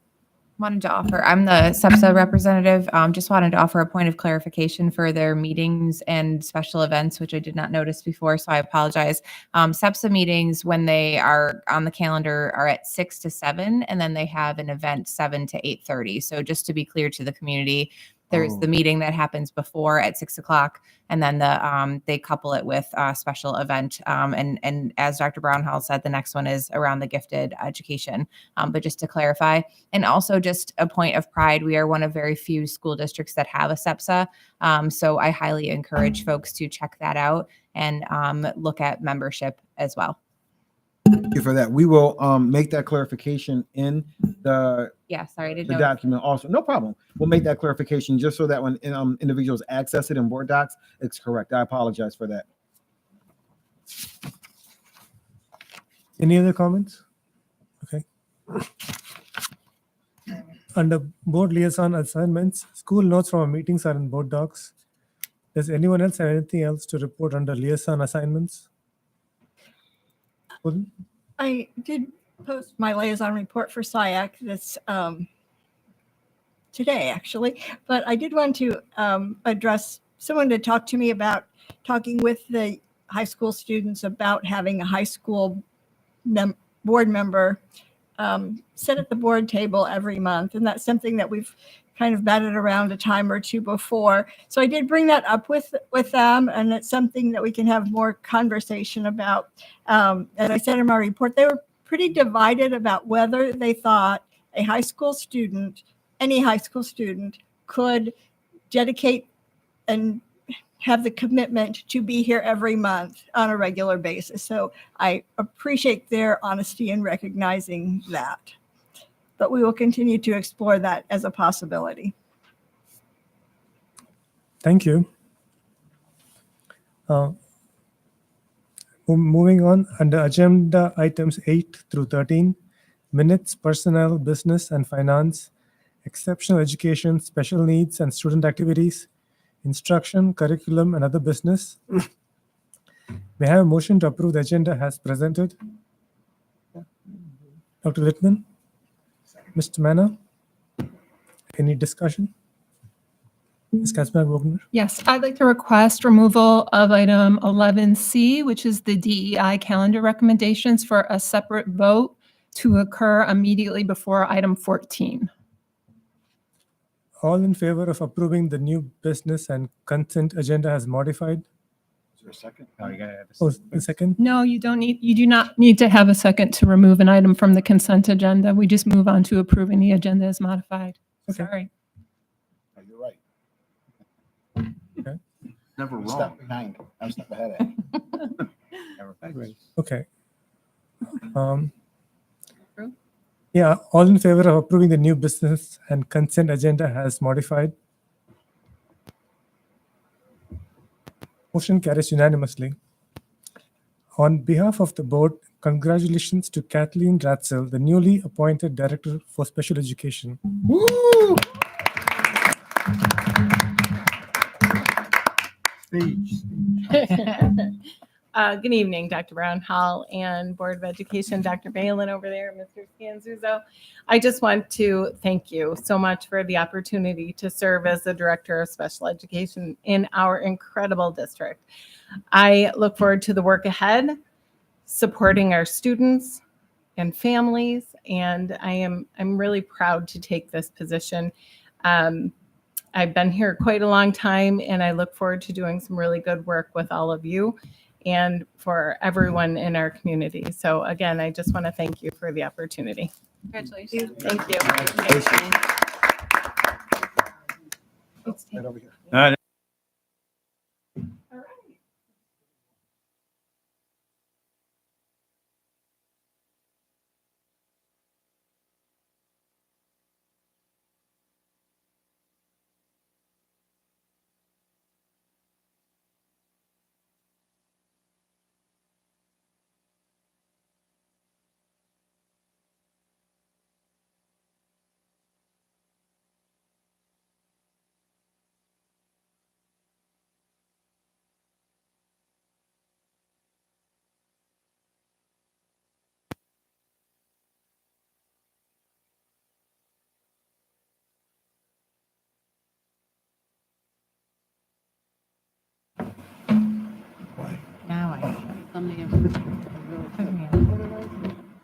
wanted to offer, I'm the SEPSA representative, just wanted to offer a point of clarification for their meetings and special events, which I did not notice before, so I apologize. SEPSA meetings, when they are on the calendar, are at 6 to 7, and then they have an event 7 to 8:30. So just to be clear to the community, there's the meeting that happens before at 6 o'clock, and then they couple it with a special event. And as Dr. Brownhall said, the next one is around the gifted education. But just to clarify, and also just a point of pride, we are one of very few school districts that have a SEPSA. So I highly encourage folks to check that out and look at membership as well. Thank you for that. We will make that clarification in the Yeah, sorry, I didn't the know. document also. No problem. We'll make that clarification just so that when individuals access it in board docs, it's correct. I apologize for that. Any other comments? Okay. Under board liaison assignments, school notes from our meetings are in board docs. Does anyone else have anything else to report under liaison assignments? I did post my liaison report for SIAC this today, actually, but I did want to address someone to talk to me about talking with the high school students about having a high school board member sit at the board table every month. And that's something that we've kind of batted around a time or two before. So I did bring that up with them, and it's something that we can have more conversation about. As I said in my report, they were pretty divided about whether they thought a high school student, any high school student, could dedicate and have the commitment to be here every month on a regular basis. So I appreciate their honesty in recognizing that. But we will continue to explore that as a possibility. Thank you. Moving on, under agenda items 8 through 13, minutes, personnel, business and finance, exceptional education, special needs and student activities, instruction, curriculum, and other business. May I have a motion to approve the agenda as presented? Dr. Littman? Mr. Manna? Any discussion? Ms. Kaczmarek-Wagner? Yes, I'd like to request removal of item 11C, which is the DEI calendar recommendations for a separate vote to occur immediately before item 14. All in favor of approving the new business and consent agenda as modified? Is there a second? Oh, you gotta have a Oh, the second? No, you do not need to have a second to remove an item from the consent agenda. We just move on to approving the agenda as modified. Okay. Sorry. Oh, you're right. Never I'm a wrong. step behind. I'm a step ahead. Okay. Yeah, all in favor of approving the new business and consent agenda as modified? Motion carries unanimously. On behalf of the board, congratulations to Kathleen Ratzel, the newly appointed Director for Special Education. Woo! Good evening, Dr. Brown Hall and Board of Education, Dr. Balin over there, Mr. Scanzuzo. I just want to thank you so much for the opportunity to serve as the Director of Special Education in our incredible district. I look forward to the work ahead, supporting our students and families, and I'm really proud to take this position. I've been here quite a long time, and I look forward to doing some really good work with all of you and for everyone in our community. So again, I just want to thank you for the opportunity. Congratulations. Thank you. Right over here. All right.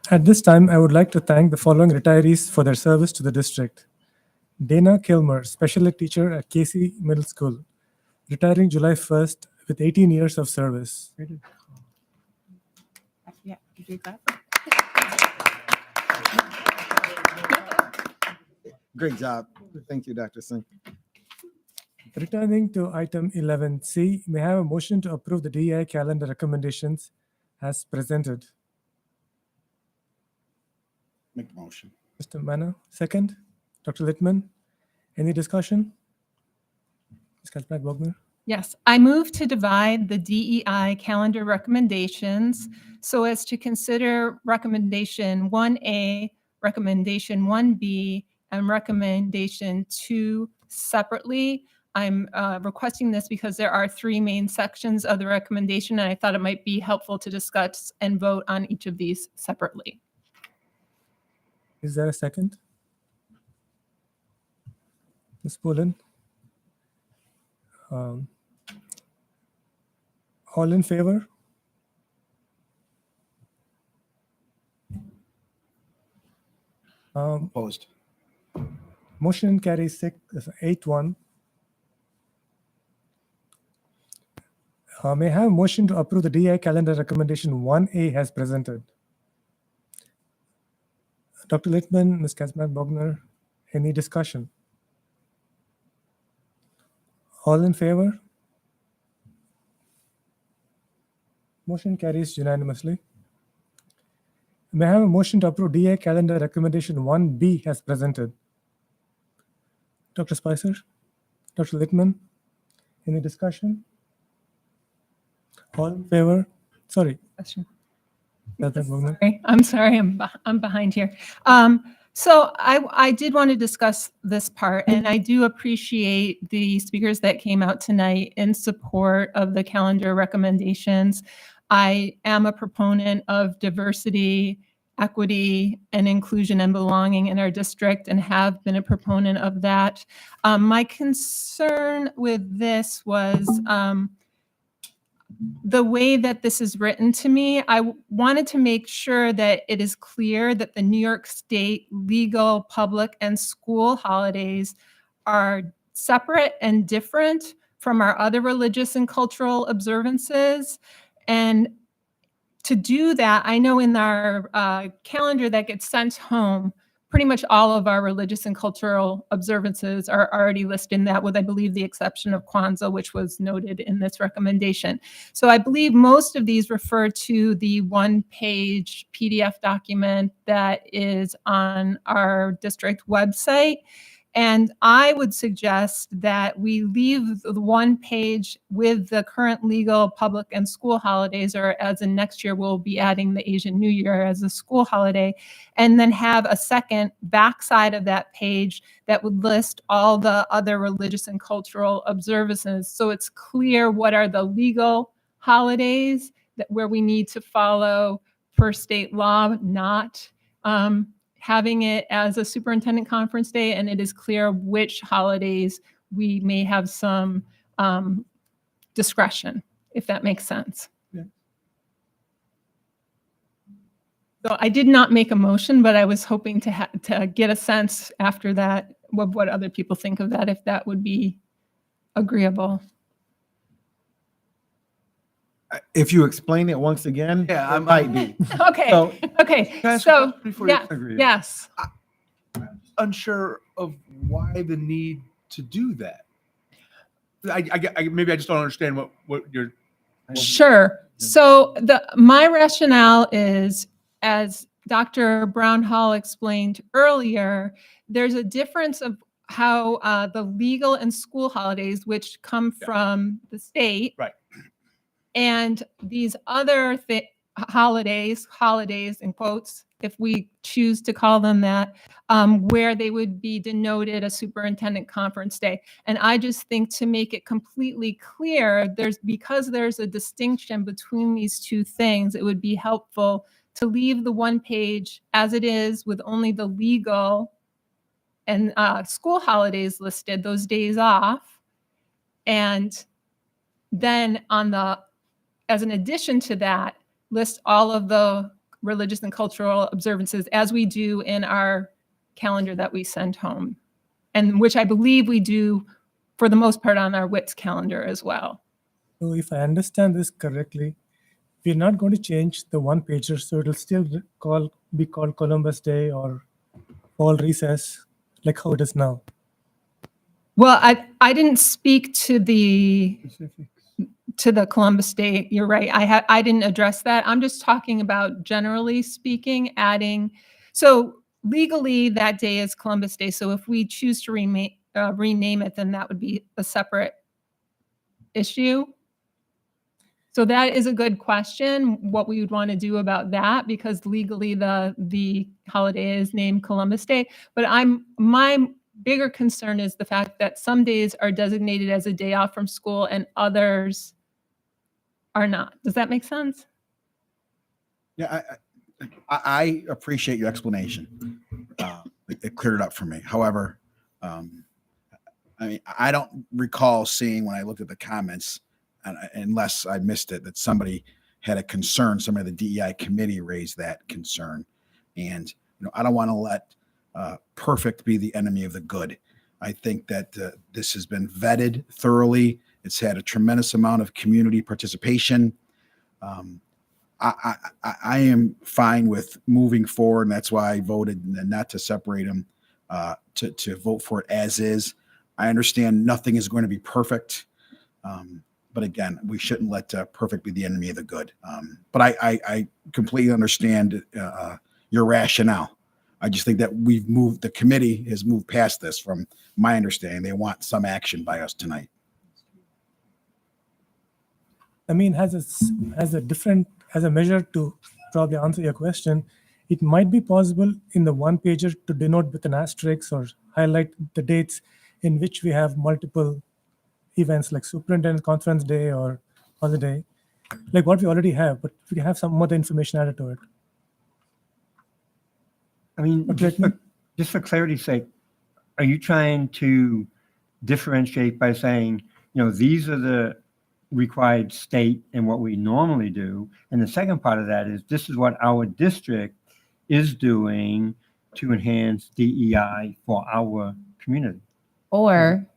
At this time, I would like to thank the following retirees for their service to the district. Dana Kilmer, special ed teacher at Casey Middle School, retiring July 1st with 18 years of service. Yeah, you do that. Great job. Thank you, Dr. Singh. Returning to item 11C, may I have a motion to approve the DEI calendar recommendations as presented? Make the motion. Mr. Manna, second. Dr. Littman, any discussion? Ms. Kaczmarek-Wagner? Yes, I move to divide the DEI calendar recommendations so as to consider recommendation 1A, recommendation 1B, and recommendation 2 separately. I'm requesting this because there are 3 main sections of the recommendation, and I thought it might be helpful to discuss and vote on each of these separately. Is there a second? Ms. Pullen? All in favor? Opposed. Motion carries 8-1. May I have a motion to approve the DI calendar recommendation 1A as presented? Dr. Littman, Ms. Kaczmarek-Wagner, any discussion? All in favor? Motion carries unanimously. May I have a motion to approve DI calendar recommendation 1B as presented? Dr. Spicer, Dr. Littman, any discussion? All in favor? Sorry. Question. Kaczmarek-Wagner. Sorry, I'm sorry, I'm behind here. So I did want to discuss this part, and I do appreciate the speakers that came out tonight in support of the calendar recommendations. I am a proponent of diversity, equity, and inclusion and belonging in our district, and have been a proponent of that. My concern with this was the way that this is written to me. I wanted to make sure that it is clear that the New York State legal, public, and school holidays are separate and different from our other religious and cultural observances. And to do that, I know in our calendar that gets sent home, pretty much all of our religious and cultural observances are already listed in that, with, I believe, the exception of Kwanzaa, which was noted in this recommendation. So I believe most of these refer to the one-page PDF document that is on our district website. And I would suggest that we leave the one page with the current legal, public, and school holidays, or as in next year, we'll be adding the Asian New Year as a school holiday, and then have a second backside of that page that would list all the other religious and cultural observances. So it's clear what are the legal holidays that where we need to follow per state law, not having it as a superintendent conference day, and it is clear which holidays we may have some discretion, if that makes sense. Yeah. So I did not make a motion, but I was hoping to get a sense after that of what other people think of that, if that would be agreeable. If you explain it once again, Yeah, it might be. Okay, So- okay, Can I ask a so, question before you yeah, agree? yes. Unsure of why the need to do that. Maybe I just don't understand what you're. Sure. So my rationale is, as Dr. Brown Hall explained earlier, there's a difference of how the legal and school holidays, which come from the state, Right. and these other holidays in quotes, if we choose to call them that, where they would be denoted a superintendent conference day. And I just think to make it completely clear, because there's a distinction between these two things, it would be helpful to leave the one page as it is with only the legal and school holidays listed, those days off. And then as an addition to that, list all of the religious and cultural observances as we do in our calendar that we send home, and which I believe we do for the most part on our WITS calendar as well. So if I understand this correctly, we're not going to change the one pager, so it'll still be called Columbus Day or fall recess, like how it is now. Well, I didn't speak to the Columbus Day. You're right. I didn't address that. I'm just talking about, generally speaking, adding. So legally, that day is Columbus Day. So if we choose to rename it, then that would be a separate issue. So that is a good question, what we would want to do about that, because legally the holiday is named Columbus Day. But my bigger concern is the fact that some days are designated as a day off from school and others are not. Does that make sense? Yeah, I appreciate your explanation. It cleared it up for me. However, I mean, I don't recall seeing when I looked at the comments, unless I missed it, that somebody had a concern. Somebody at the DEI committee raised that concern, and I don't want to let perfect be the enemy of the good. I think that this has been vetted thoroughly. It's had a tremendous amount of community participation. I am fine with moving forward, and that's why I voted not to separate them, to vote for it as is. I understand nothing is going to be perfect, but again, we shouldn't let perfect be the enemy of the good. But I completely understand your rationale. I just think that the committee has moved past this from my understanding. They want some action by us tonight. I mean, as a measure to probably answer your question, It might be possible in the one pager to denote with an asterisk or highlight the dates in which we have multiple events like superintendent conference day or holiday, like what we already have, but we can have some other information added to it. I mean, just for clarity's sake, are you trying to differentiate by saying, you know, these are the required state and what we normally do? And the second part of that is this is what our district is doing to enhance DEI for our community. Or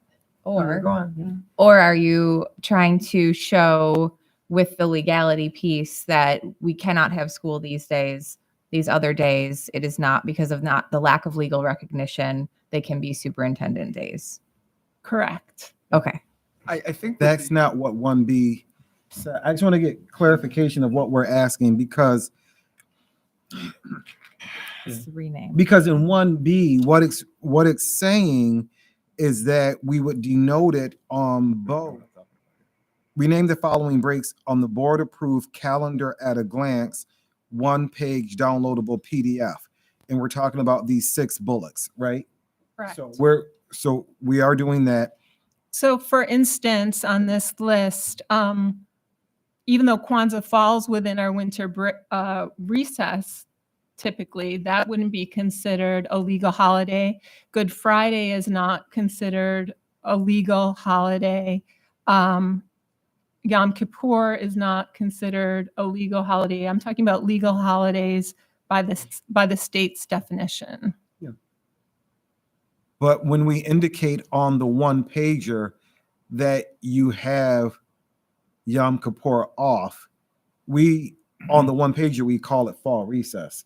Go on, yeah. or are you trying to show with the legality piece that we cannot have school these days, these other days, it is not because of not the lack of legal recognition, they can be superintendent days? Correct. Okay. I think that's not what 1B said. I just want to get clarification of what we're asking because It's rename. because in 1B, what it's saying is that we would denote it on both. Rename the following breaks on the board approved calendar at a glance, 1-page downloadable PDF. And we're talking about these 6 bullets, right? Correct. So we are doing that. So for instance, on this list, even though Kwanzaa falls within our winter recess, typically that wouldn't be considered a legal holiday. Good Friday is not considered a legal holiday. Yom Kippur is not considered a legal holiday. I'm talking about legal holidays by the state's definition. But when we indicate on the 1-pager that you have Yom Kippur off, on the 1-pager, we call it fall recess.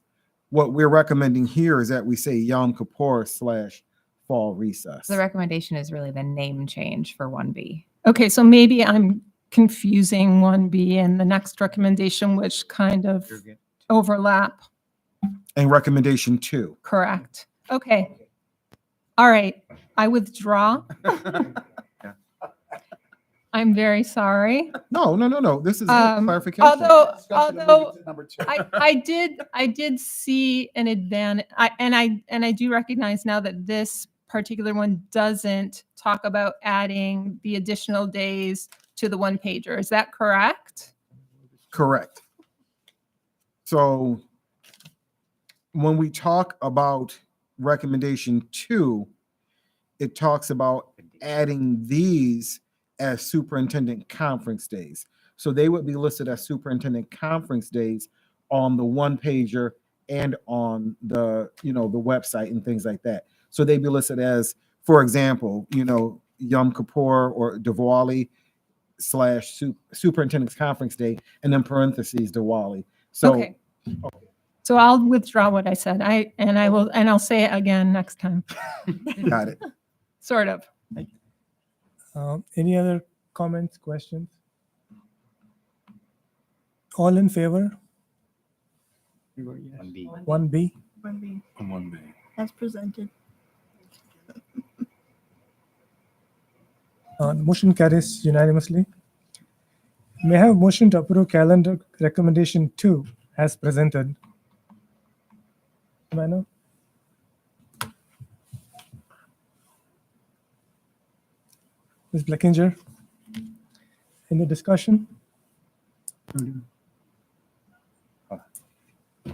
What we're recommending here is that we say Yom Kippur / fall recess. The recommendation is really the name change for 1B. Okay, so maybe I'm confusing 1B and the next recommendation, which kind of overlap. And recommendation 2. Correct. Okay. All right. I withdraw. I'm very sorry. No. This is clarification. Although I did see an advantage, and I do recognize now that this particular one doesn't talk about adding the additional days to the 1-pager. Is that correct? Correct. So when we talk about recommendation 2, it talks about adding these as superintendent conference days. So they would be listed as superintendent conference days on the 1-pager and on the, the website and things like that. So they'd be listed as, for example, Yom Kippur or Diwali / superintendent's conference day, and then parentheses Diwali. So Okay. So I'll withdraw what I said. I'll say it again next time. Got it. Sort of. Any other comments, questions? All in favor? 1B. 1B. 1B. On 1B. As presented. Motion carries unanimously. May I have a motion to approve calendar recommendation 2 as presented? Mano? Ms. Blackinger? Any discussion? Did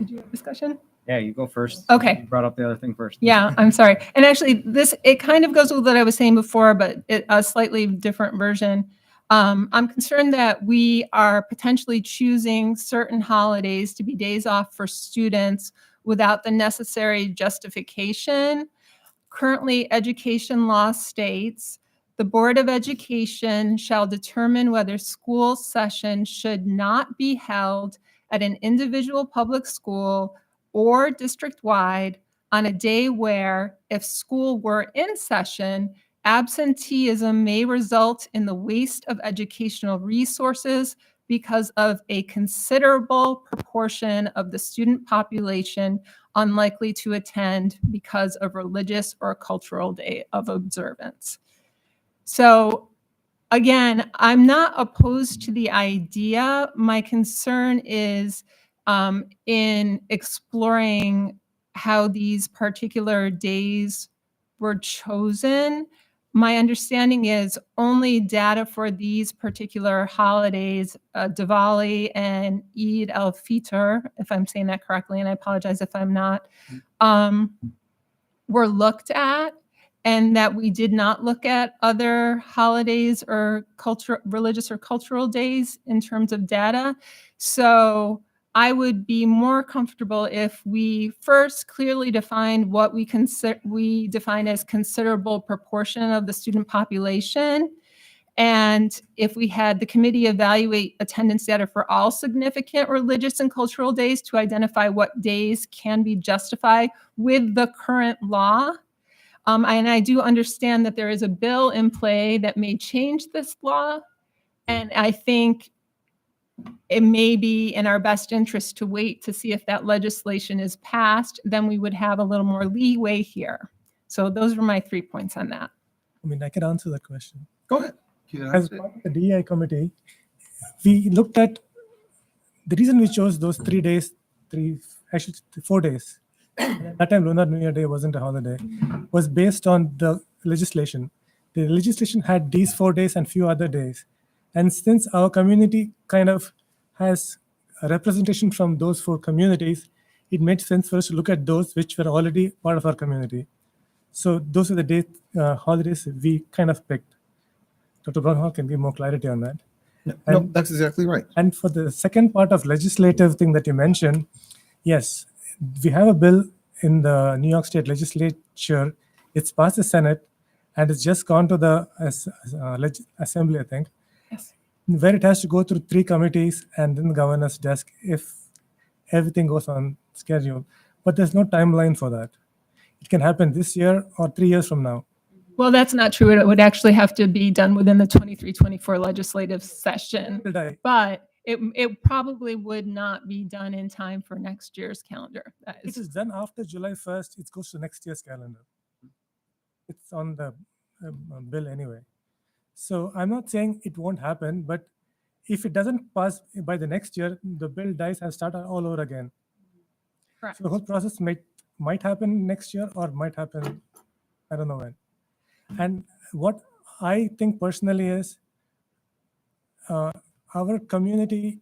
you have discussion? Yeah, you go first. Okay. You brought up the other thing first. Yeah, I'm sorry. And actually, it kind of goes with what I was saying before, but a slightly different version. I'm concerned that we are potentially choosing certain holidays to be days off for students without the necessary justification. Currently, education law states, the Board of Education shall determine whether school session should not be held at an individual public school or district-wide on a day where, if school were in session, absenteeism may result in the waste of educational resources because of a considerable proportion of the student population unlikely to attend because of religious or cultural day of observance. So again, I'm not opposed to the idea. My concern is in exploring how these particular days were chosen. My understanding is only data for these particular holidays, Diwali and Eid al-Fitr, if I'm saying that correctly, and I apologize if I'm not, were looked at, and that we did not look at other holidays or religious or cultural days in terms of data. So I would be more comfortable if we first clearly defined what we define as considerable proportion of the student population. And if we had the committee evaluate attendance data for all significant religious and cultural days to identify what days can be justified with the current law. And I do understand that there is a bill in play that may change this law. And I think it may be in our best interest to wait to see if that legislation is passed. Then we would have a little more leeway here. So those were my 3 points on that. I mean, I can answer that question. Go ahead. As part of the DEI committee, we looked at the reason we chose those 3 days, 4 days. At that time, Lunar New Year Day wasn't a holiday, was based on the legislation. The legislation had these 4 days and few other days. And since our community kind of has a representation from those 4 communities, it made sense for us to look at those which were already part of our community. So those are the dates, holidays we kind of picked. Dr. Brownhall can give more clarity on that. No, that's exactly right. And for the second part of legislative thing that you mentioned, yes, we have a bill in the New York State Legislature. It's passed the Senate, and it's just gone to the Assembly, I think, Yes. where it has to go through 3 committees and then the governor's desk if everything goes on schedule. But there's no timeline for that. It can happen this year or 3 years from now. Well, that's not true. It would actually have to be done within the 23-24 legislative session. But it probably would not be done in time for next year's calendar. That It is done after July 1st. It goes to next year's calendar. It's on the bill anyway. So I'm not saying it won't happen, but if it doesn't pass by the next year, the bill dies and start all over again. Correct. So the whole process might happen next year or might happen, I don't know when. And what I think personally is our community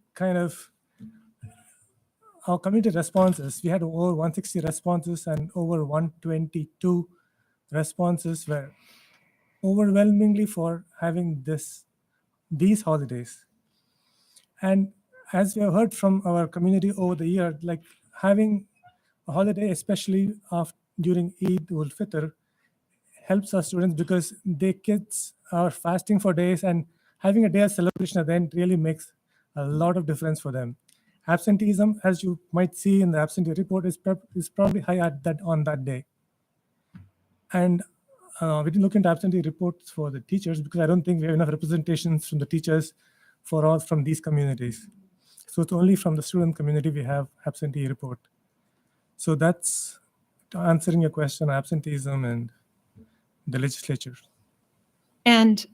our community responses, we had over 160 responses and over 122 responses were overwhelmingly for having these holidays. And as we have heard from our community over the year, like having a holiday, especially during Eid ul-Fitr, helps our students because their kids are fasting for days, and having a day of celebration at the end really makes a lot of difference for them. Absenteeism, as you might see in the absentee report, is probably high on that day. And we didn't look into absentee reports for the teachers because I don't think we have enough representations from the teachers for all from these communities. So it's only from the student community we have absentee report. So that's answering your question, absenteeism and the legislature. And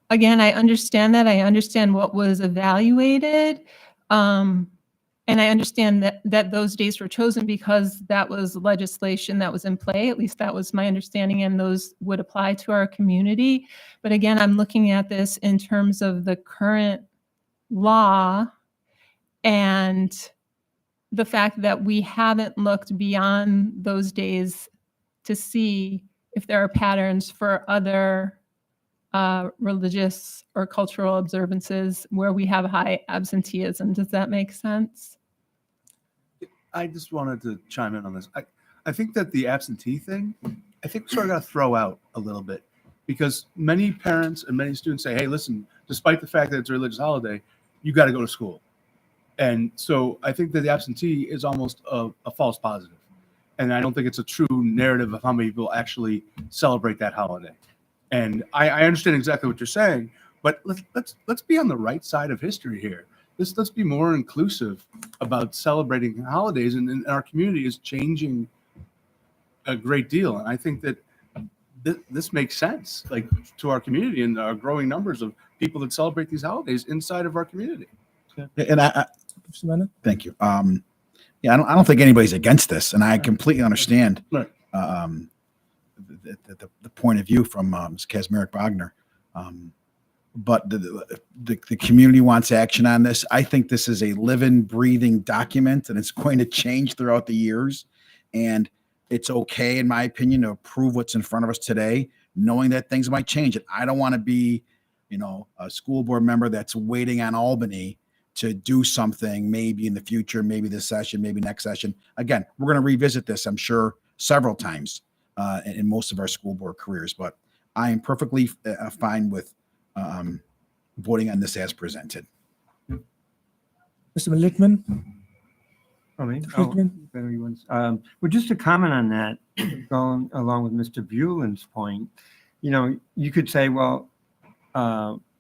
again, I understand that. I understand what was evaluated. And I understand that those days were chosen because that was legislation that was in play. At least that was my understanding, and those would apply to our community. But again, I'm looking at this in terms of the current law and the fact that we haven't looked beyond those days to see if there are patterns for other religious or cultural observances where we have high absenteeism. Does that make sense? I just wanted to chime in on this. I think that the absentee thing, I think we sort of got to throw out a little bit, because many parents and many students say, hey, listen, despite the fact that it's a religious holiday, you got to go to school. And so I think that the absentee is almost a false positive. And I don't think it's a true narrative of how many people actually celebrate that holiday. And I understand exactly what you're saying, but let's be on the right side of history here. Let's be more inclusive about celebrating holidays, and our community is changing a great deal. And I think that this makes sense, like, to our community and our growing numbers of people that celebrate these holidays inside of our community. And Mr. Bennett? Thank you. Yeah, I don't think anybody's against this, and I completely understand Right. the point of view from Ms. Kazmarek Wagner. But the community wants action on this. I think this is a living, breathing document, and it's going to change throughout the years. And it's okay, in my opinion, to approve what's in front of us today, knowing that things might change. And I don't want to be, a school board member that's waiting on Albany to do something maybe in the future, maybe this session, maybe next session. Again, we're going to revisit this, I'm sure, several times in most of our school board careers. But I am perfectly fine with voting on this as presented. Mr. Malickman? Well, just to comment on that, going along with Mr. Buellen's point, you could say, well,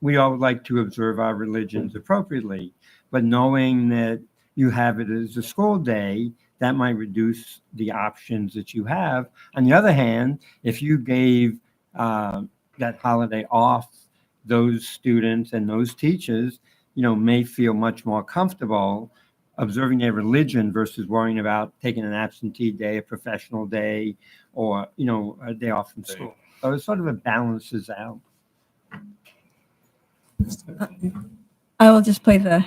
we all would like to observe our religions appropriately, but knowing that you have it as a school day, that might reduce the options that you have. On the other hand, if you gave that holiday off, those students and those teachers, may feel much more comfortable observing their religion versus worrying about taking an absentee day, a professional day, or, a day off from school. So it sort of balances out. I will just play the.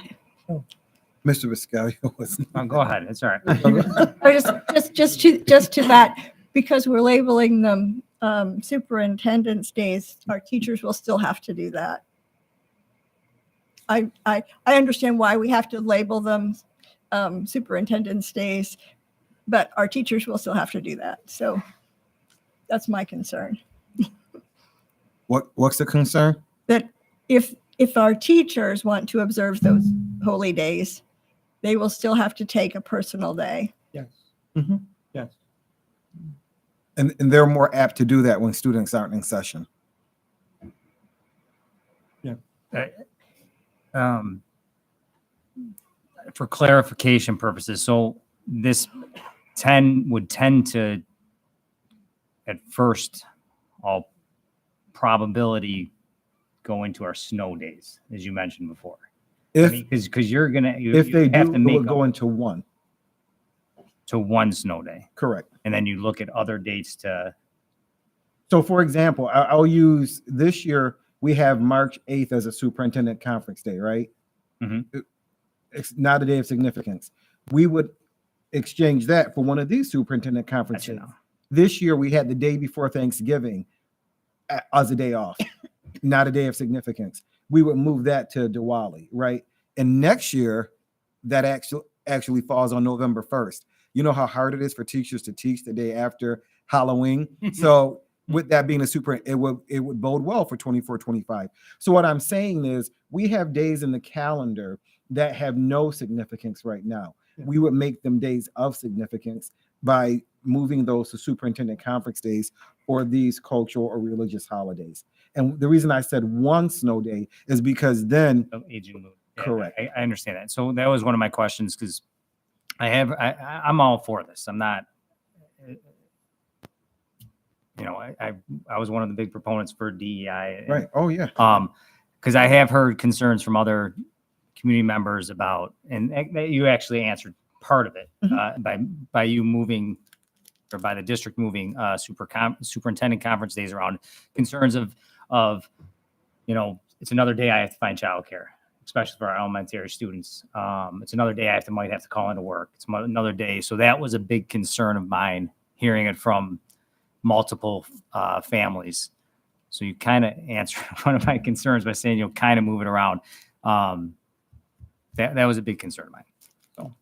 Mr. Viscaglio was. Go ahead. It's all right. Or just to that, because we're labeling them superintendent's days, our teachers will still have to do that. I understand why we have to label them superintendent's days, but our teachers will still have to do that. So that's my concern. What's the concern? That if our teachers want to observe those holy days, they will still have to take a personal day. Yes. Mm-hmm. Yes. And they're more apt to do that when students aren't in session. Yeah. For clarification purposes, so this 10 would tend to, at first, all probability, go into our snow days, as you mentioned before. Because you're gonna, If they have do, to it make would go into one. to one snow day, Correct. and then you look at other dates to. So, for example, I'll use this year, we have March 8th as a superintendent conference day, right? Mm-hmm. It's not a day of significance. We would exchange that for one of these superintendent conferences. This year, we had the day before Thanksgiving as a day off, not a day of significance. We would move that to Diwali, right? And next year, that actually falls on November 1st. You know how hard it is for teachers to teach the day after Halloween. So with that being it would bode well for 24-25. So what I'm saying is we have days in the calendar that have no significance right now. We would make them days of significance by moving those to superintendent conference days or these cultural or religious holidays. And the reason I said one snow day is because then aging move. Correct. I understand that. So that was one of my questions because I'm all for this. I'm not, I was one of the big proponents for DEI. Right. Oh yeah. Because I have heard concerns from other community members about, and you actually answered part of it by you moving, or by the district moving superintendent conference days around. Concerns of it's another day I have to find childcare, especially for our elementary students. It's another day I might have to call into work. It's another day. So that was a big concern of mine, hearing it from multiple families. So you kind of answered one of my concerns by saying you'll kind of move it around. That was a big concern of mine. So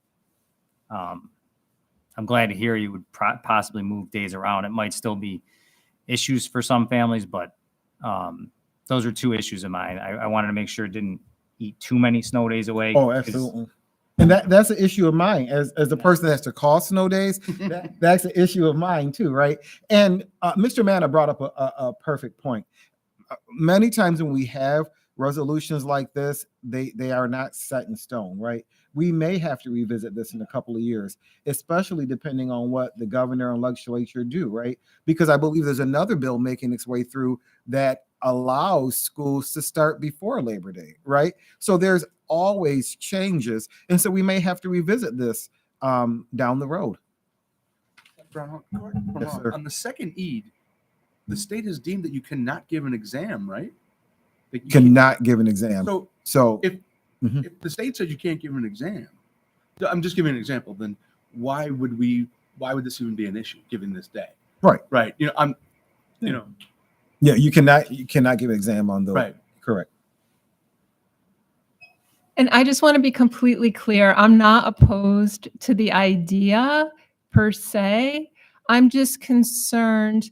I'm glad to hear you would possibly move days around. It might still be issues for some families, but those are two issues of mine. I wanted to make sure it didn't eat too many snow days away. Oh, absolutely. And that's an issue of mine as the person that has to call snow days. That's an issue of mine too, right? And Mr. Manna brought up a perfect point. Many times when we have resolutions like this, they are not set in stone, right? We may have to revisit this in a couple of years, especially depending on what the governor and legislature do, right? Because I believe there's another bill making its way through that allows schools to start before Labor Day, right? So there's always changes. And so we may have to revisit this down the road. Yes, sir. On the second Eid, the state has deemed that you cannot give an exam, right? That you Cannot give an exam. So if if the state says you can't give an exam, I'm just giving an example, then why would this even be an issue given this day? Right. Right. You know, yeah, you cannot give an exam on those. Right. Correct. And I just want to be completely clear. I'm not opposed to the idea per se. I'm just concerned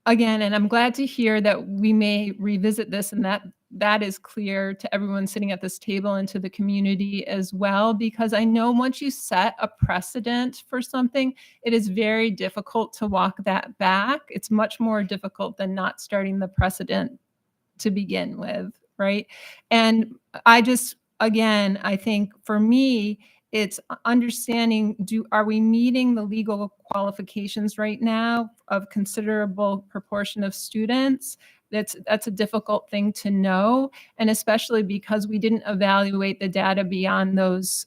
again, and I'm glad to hear that we may revisit this and that is clear to everyone sitting at this table and to the community as well, because I know once you set a precedent for something, it is very difficult to walk that back. It's much more difficult than not starting the precedent to begin with, right? And again, I think for me, it's understanding, are we meeting the legal qualifications right now of considerable proportion of students? That's a difficult thing to know. And especially because we didn't evaluate the data beyond those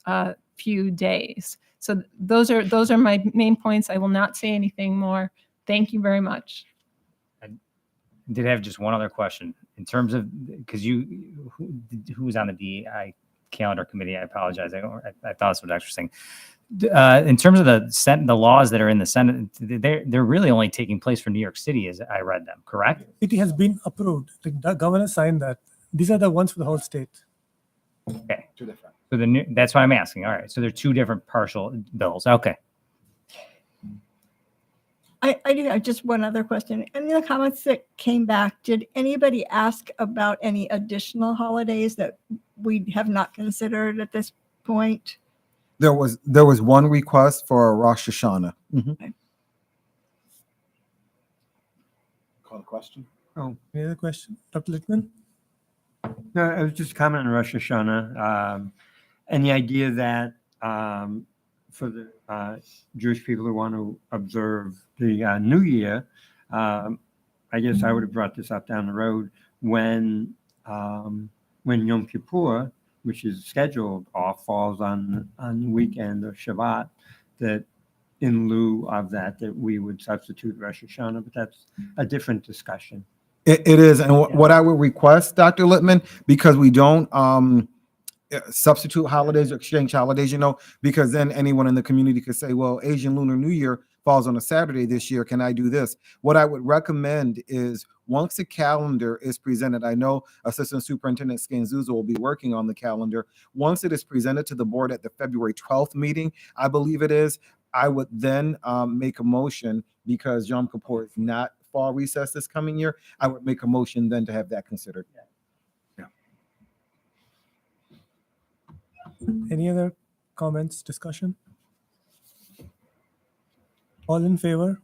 few days. So those are my main points. I will not say anything more. Thank you very much. I did have just one other question in terms of, because who was on the DEI calendar committee? I apologize. I thought this was interesting. In terms of the laws that are in the Senate, they're really only taking place for New York City, as I read them. Correct? It has been approved. The governor signed that. These are the ones for the whole state. Okay. So that's why I'm asking. All right. So they're two different partial bills. Okay. I do have just one other question. In the comments that came back, did anybody ask about any additional holidays that we have not considered at this point? There was one request for Rosh Hashanah. Call the question. Oh, Any other question? Dr. Littman? no, I was just commenting on Rosh Hashanah and the idea that for the Jewish people who want to observe the New Year, I guess I would have brought this up down the road when Yom Kippur, which is scheduled off, falls on the weekend of Shabbat, that in lieu of that we would substitute Rosh Hashanah, but that's a different discussion. It is. And what I would request, Dr. Littman, because we don't substitute holidays or exchange holidays, because then anyone in the community could say, well, Asian Lunar New Year falls on a Saturday this year. Can I do this? What I would recommend is once the calendar is presented, I know Assistant Superintendent Scanzuza will be working on the calendar. Once it is presented to the board at the February 12th meeting, I believe it is, I would then make a motion, because Yom Kippur is not fall recess this coming year. I would make a motion then to have that considered. Any other comments, discussion? All in favor?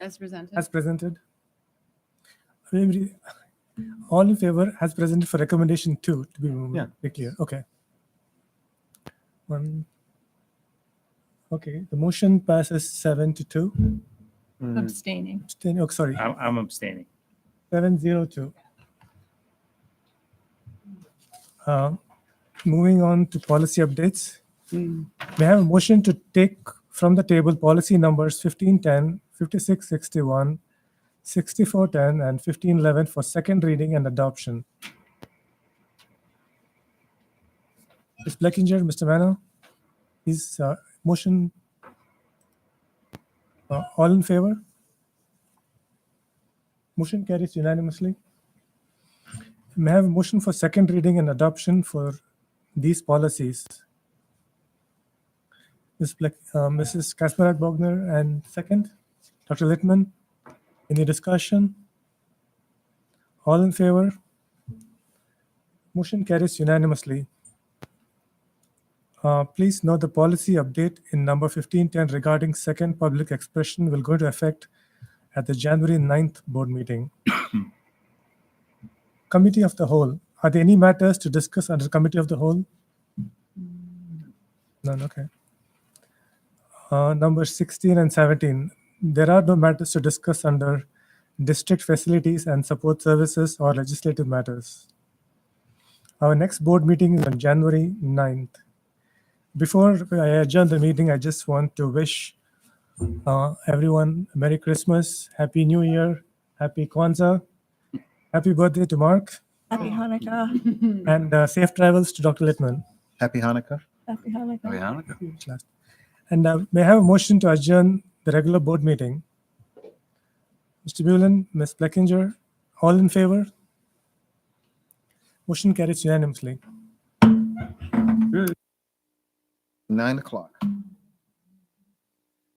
As presented. As presented? All in favor as presented for recommendation 2 to be clear. Okay. Okay, the motion passes 7-2. Abstaining. Oh, sorry. I'm abstaining. 7-0-2. Moving on to policy updates. May I have a motion to take from the table policy numbers 1510, 5661, 6410, and 1511 for second reading and adoption. Ms. Blackinger, Mr. Manna, is motion all in favor? Motion carries unanimously. May I have a motion for second reading and adoption for these policies? Mrs. Kasparak-Bogner, and second, Dr. Littman. Any discussion? All in favor? Motion carries unanimously. Please note the policy update in number 1510 regarding second public expression will go into effect at the January 9th board meeting. Committee of the Whole. Are there any matters to discuss under Committee of the Whole? None, okay. Number 16 and 17. There are no matters to discuss under district facilities and support services, or legislative matters. Our next board meeting is on January 9th. Before I adjourn the meeting, I just want to wish everyone Merry Christmas, Happy New Year, Happy Kwanzaa, Happy birthday to Mark, Happy Hanukkah. and safe travels to Dr. Littman. Happy Hanukkah. Happy Hanukkah. And may I have a motion to adjourn the regular board meeting? Mr. Bullen, Ms. Blackinger, all in favor? Motion carries unanimously. 9 o'clock.